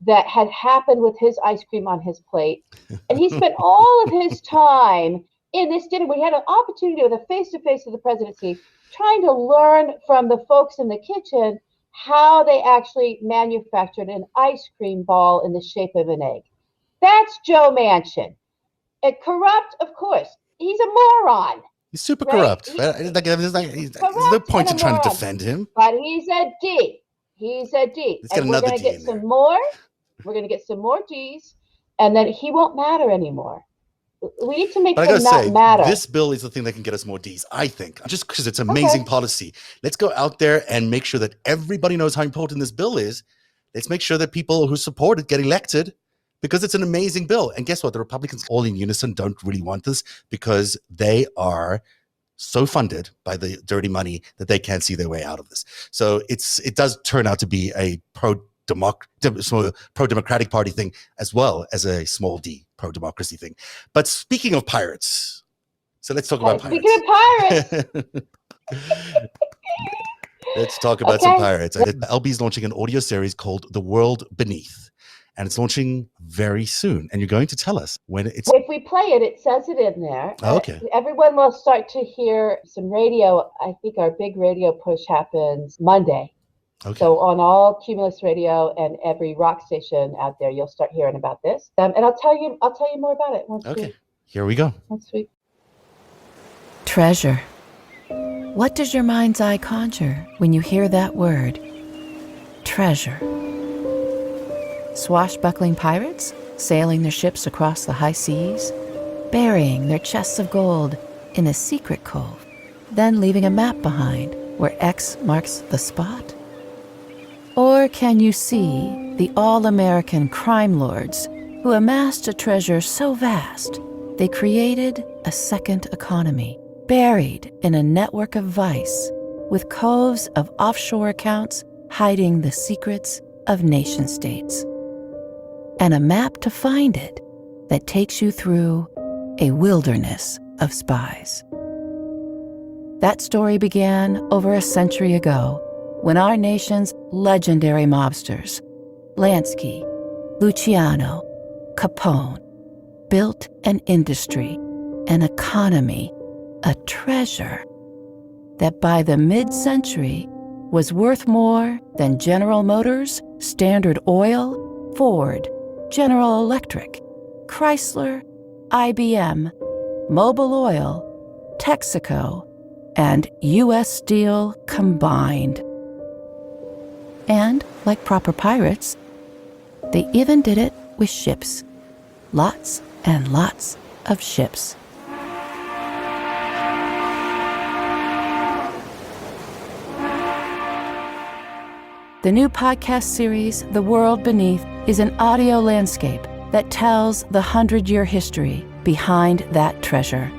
that had happened with his ice cream on his plate. And he spent all of his time in this dinner. We had an opportunity with a face-to-face with the presidency, trying to learn from the folks in the kitchen how they actually manufactured an ice cream ball in the shape of an egg. That's Joe Manchin. And corrupt, of course. He's a moron. He's super corrupt. There's no point in trying to defend him. But he's a D. He's a D. And we're going to get some more. We're going to get some more Ds. And then he won't matter anymore. We need to make him not matter. This bill is the thing that can get us more Ds, I think, just because it's amazing policy. Let's go out there and make sure that everybody knows how important this bill is. Let's make sure that people who support it get elected, because it's an amazing bill. And guess what? The Republicans all in unison don't really want this because they are so funded by the dirty money that they can't see their way out of this. So it does turn out to be a pro-democratic party thing as well as a small d pro-democracy thing. But speaking of pirates, so let's talk about pirates. Speaking of pirates. Let's talk about some pirates. LB is launching an audio series called The World Beneath. And it's launching very soon. And you're going to tell us when it's... If we play it, it says it in there. Okay. Everyone will start to hear some radio. I think our big radio push happens Monday. Okay. So on all Cumulus Radio and every rock station out there, you'll start hearing about this. And I'll tell you more about it. Here we go. Next week. Treasure. What does your mind's eye conjure when you hear that word? Treasure. Swashbuckling pirates sailing their ships across the high seas, burying their chests of gold in a secret cove, then leaving a map behind where X marks the spot? Or can you see the all-American crime lords who amassed a treasure so vast they created a second economy, buried in a network of vice, with coves of offshore accounts hiding the secrets of nation-states? And a map to find it that takes you through a wilderness of spies. That story began over a century ago when our nation's legendary mobsters, Lansky, Luciano, Capone, built an industry, an economy, a treasure that by the mid-century was worth more than General Motors, Standard Oil, Ford, General Electric, Chrysler, IBM, Mobil Oil, Texaco, and U.S. Steel combined. And, like proper pirates, they even did it with ships. Lots and lots of ships. The new podcast series, The World Beneath, is an audio landscape that tells the 100-year history behind that treasure.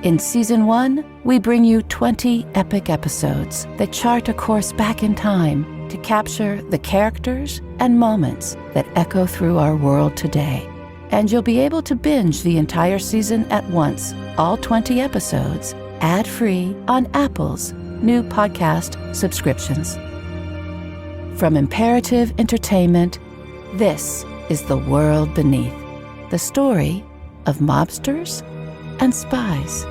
In Season 1, we bring you 20 epic episodes that chart a course back in time to capture the characters and moments that echo through our world today. And you'll be able to binge the entire season at once, all 20 episodes, ad-free on Apple's new podcast subscriptions. From Imperative Entertainment, this is The World Beneath, the story of mobsters and spies.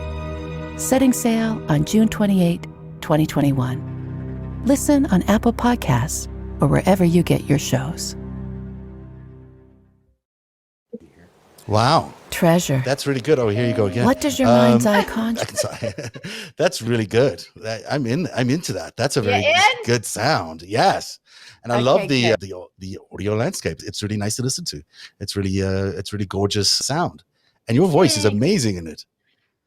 Setting sail on June 28, 2021. Listen on Apple Podcasts or wherever you get your shows. Wow. Treasure. That's really good. Oh, here you go again. What does your mind's eye conjure? That's really good. I'm into that. That's a very good sound. Yes. And I love the audio landscape. It's really nice to listen to. It's really gorgeous sound. And your voice is amazing in it.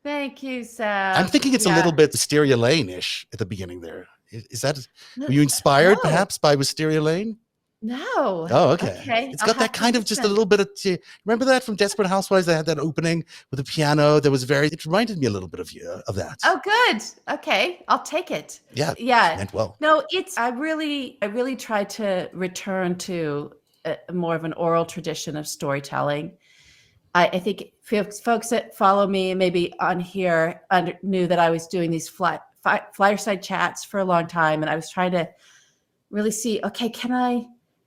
Thank you, Sam. I'm thinking it's a little bit Wisteria Lane-ish at the beginning there. Is that, were you inspired perhaps by Wisteria Lane? No. Oh, okay. It's got that kind of just a little bit of, remember that from Desperate Housewives? They had that opening with the piano. It reminded me a little bit of that. Oh, good. Okay. I'll take it. Yeah. Yeah. Meant well. No, I really tried to return to more of an oral tradition of storytelling. I think folks that follow me maybe on here knew that I was doing these fireside chats for a long time. And I was trying to really see, okay,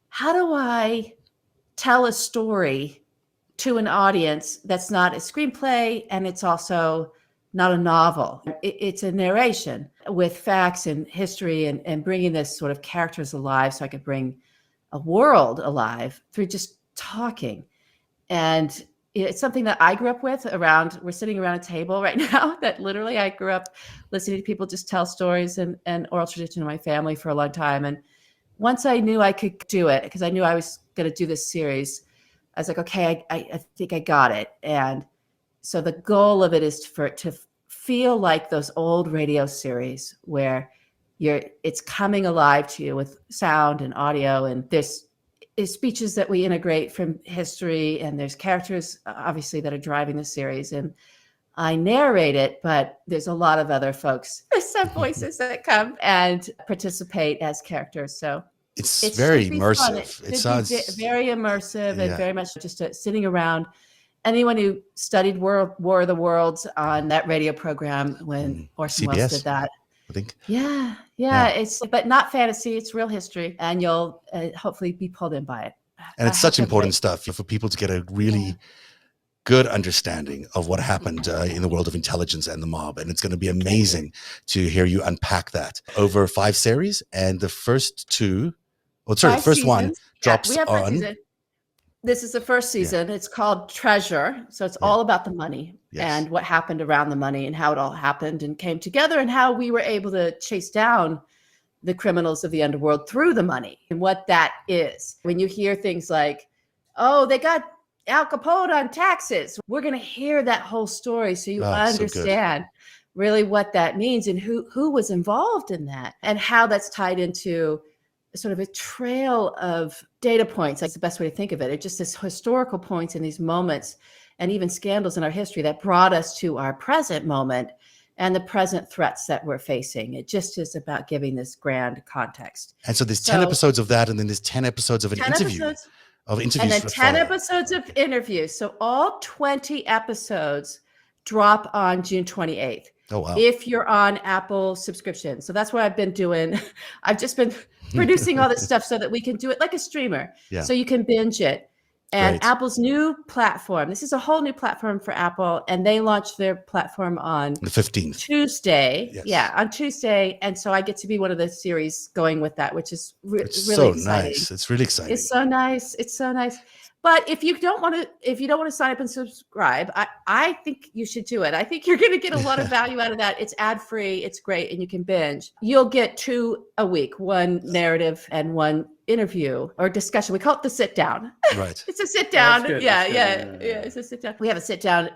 how do I tell a story to an audience that's not a screenplay and it's also not a novel? It's a narration with facts and history and bringing this sort of characters alive so I could bring a world alive through just talking. And it's something that I grew up with we're sitting around a table right now that literally I grew up listening to people just tell stories and oral tradition in my family for a long time. And once I knew I could do it, because I knew I was going to do this series, I was like, okay, I think I got it. And so the goal of it is for it to feel like those old radio series where it's coming alive to you with sound and audio. And there's speeches that we integrate from history, and there's characters, obviously, that are driving the series. And I narrate it, but there's a lot of other folks, some voices that come and participate as characters. So it's very immersive. It sounds very immersive and very much just sitting around. Anyone who studied War of the Worlds on that radio program when Orson Welles did that. I think. Yeah. It's but not fantasy. It's real history, and you'll hopefully be pulled in by it. And it's such important stuff for people to get a really good understanding of what happened in the world of intelligence and the mob. And it's going to be amazing to hear you unpack that over 5 series. And the first one drops on. This is the first season. It's called Treasure. So it's all about the money and what happened around the money and how it all happened and came together and how we were able to chase down the criminals of the underworld through the money and what that is. When you hear things like, oh, they got Al Capone on taxes, we're going to hear that whole story so you understand really what that means and who was involved in that and how that's tied into sort of a trail of data points. That's the best way to think of it. It's just this historical points in these moments and even scandals in our history that brought us to our present moment and the present threats that we're facing. It just is about giving this grand context. And so there's 10 episodes of that, and then there's 10 episodes of an interview. And then 10 episodes of interviews. So all 20 episodes drop on June 28th. Oh, wow. If you're on Apple subscription. So that's what I've been doing. I've just been producing all this stuff so that we can do it like a streamer. Yeah. So you can binge it. And Apple's new platform, this is a whole new platform for Apple, and they launched their platform on the 15th. Tuesday. Yes. Yeah, on Tuesday. And so I get to be one of the series going with that, which is really so exciting. Nice. It's really exciting. It's so nice. It's so nice. But if you don't want to sign up and subscribe, I think you should do it. I think you're going to get a lot of value out of that. It's ad free. It's great. And you can binge. You'll get 2 a week, 1 narrative and 1 interview or discussion. We call it the sit down. Right. It's a sit down. That's good. Yeah. That's good. It's a sit down. We have a sit down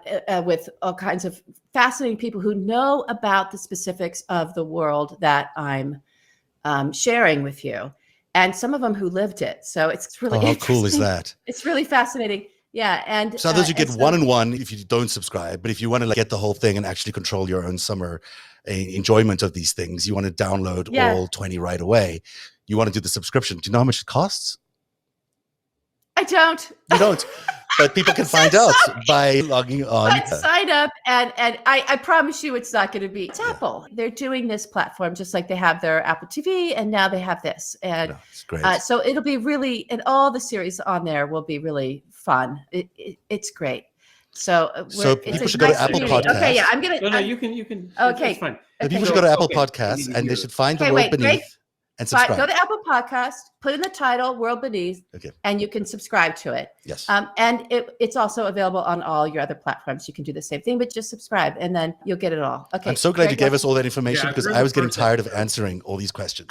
with all kinds of fascinating people who know about the specifics of the world that I'm sharing with you. And some of them who lived it. So it's really how cool is that? It's really fascinating. Yeah. And so those you get 1-on-1 if you don't subscribe, but if you want to get the whole thing and actually control your own summer enjoyment of these things, you want to download all 20 right away. You want to do the subscription. Do you know how much it costs? I don't. You don't. But people can find out by logging on. But sign up, and I promise you it's not going to be. It's Apple. They're doing this platform just like they have their Apple TV, and now they have this. And it's great. So it'll be really, and all the series on there will be really fun. It's great. So people should go to Apple Podcasts. Okay, yeah, I'm gonna. No, you can. Okay, it's fine. People should go to Apple Podcasts, and they should find the word beneath. And subscribe. Go to Apple Podcast, put in the title "World Beneath," and you can subscribe to it. Yes, and it's also available on all your other platforms. You can do the same thing, but just subscribe, and then you'll get it all. Okay. I'm so glad you gave us all that information because I was getting tired of answering all these questions.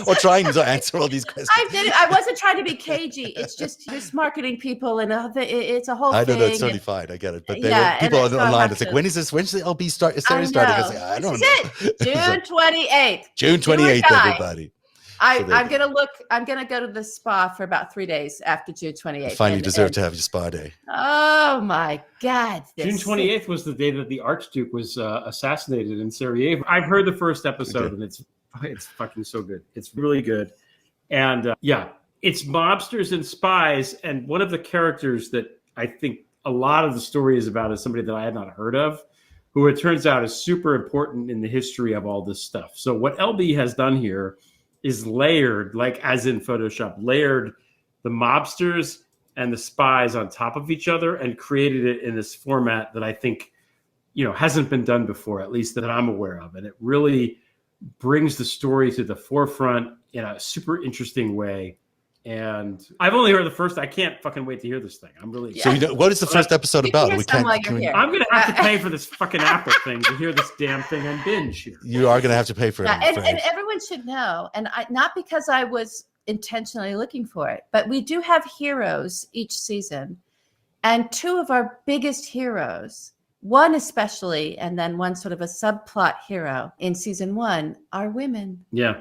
Or trying to answer all these questions. I wasn't trying to be cagey. It's just there's marketing people, and it's a whole thing. I know that's totally fine. I get it. But people online. It's like, when is this? When's the LB series starting? I was like, I don't know. June 28th. June 28th. Everybody. I'm gonna go to the spa for about 3 days after June 28th. Finally deserve to have your spa day. Oh my God! June 28th was the day that the Archduke was assassinated in Sarajevo. I've heard the first episode and it's fucking so good. It's really good, and it's mobsters and spies. And one of the characters that I think a lot of the story is about is somebody that I had not heard of, who it turns out is super important in the history of all this stuff. So what LB has done here is layered, like as in Photoshop, layered the mobsters and the spies on top of each other and created it in this format that I think, hasn't been done before, at least that I'm aware of. And it really brings the story to the forefront in a super interesting way. And I've only heard the first. I can't fucking wait to hear this thing. I'm really excited. So what is the first episode about? I'm going to have to pay for this fucking Apple thing to hear this damn thing on binge here. You are going to have to pay for it. And everyone should know, and not because I was intentionally looking for it, but we do have heroes each season. And 2 of our biggest heroes, one especially, and then one sort of a subplot hero in season 1 are women. Yeah.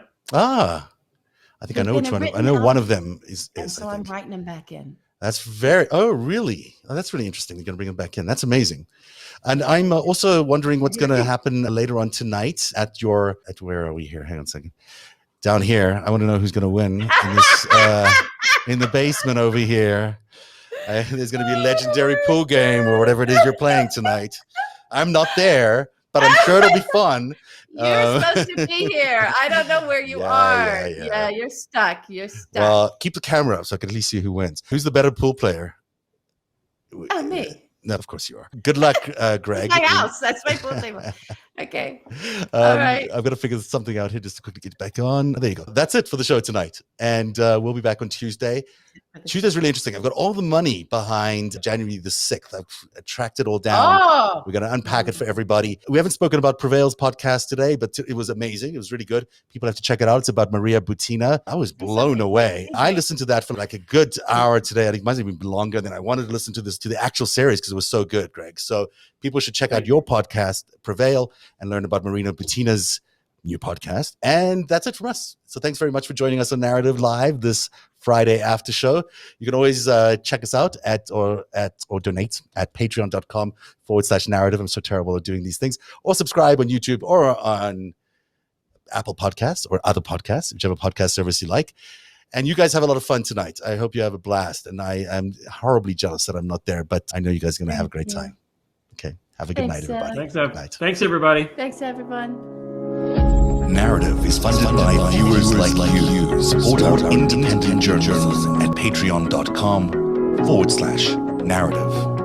I think I know which one. I know one of them is. So I'm writing them back in. That's really? Oh, that's really interesting. You're going to bring them back in. That's amazing. And I'm also wondering what's going to happen later on tonight at where are we here? Hang on a second. Down here. I want to know who's going to win in this, in the basement over here. There's going to be a legendary pool game or whatever it is you're playing tonight. I'm not there, but I'm sure it'll be fun. You're supposed to be here. I don't know where you are. Yeah, you're stuck. Well, keep the camera up so I can at least see who wins. Who's the better pool player? Oh, me. No, of course you are. Good luck, Greg. My house. That's my pool table. Okay. All right. I've got to figure something out here just to quickly get back on. There you go. That's it for the show tonight. And we'll be back on Tuesday. Tuesday's really interesting. I've got all the money behind January the 6th. I've tracked it all down. We're going to unpack it for everybody. We haven't spoken about Prevail's podcast today, but it was amazing. It was really good. People have to check it out. It's about Maria Butina. I was blown away. I listened to that for like a good hour today. I think it might have been longer than I wanted to listen to the actual series because it was so good, Greg. So people should check out your podcast, Prevail, and learn about Maria Butina's new podcast. And that's it from us. So thanks very much for joining us on Narrative Live this Friday after show. You can always check us out or donate at patreon.com/narrative. I'm so terrible at doing these things. Or subscribe on YouTube or on Apple Podcasts or other podcasts, whichever podcast service you like. And you guys have a lot of fun tonight. I hope you have a blast. And I am horribly jealous that I'm not there, but I know you guys are going to have a great time. Okay. Have a good night, everybody. Thanks, everybody. Thanks, everyone. Narrative is funded by viewers like you. Support our independent journalism at patreon.com/narrative.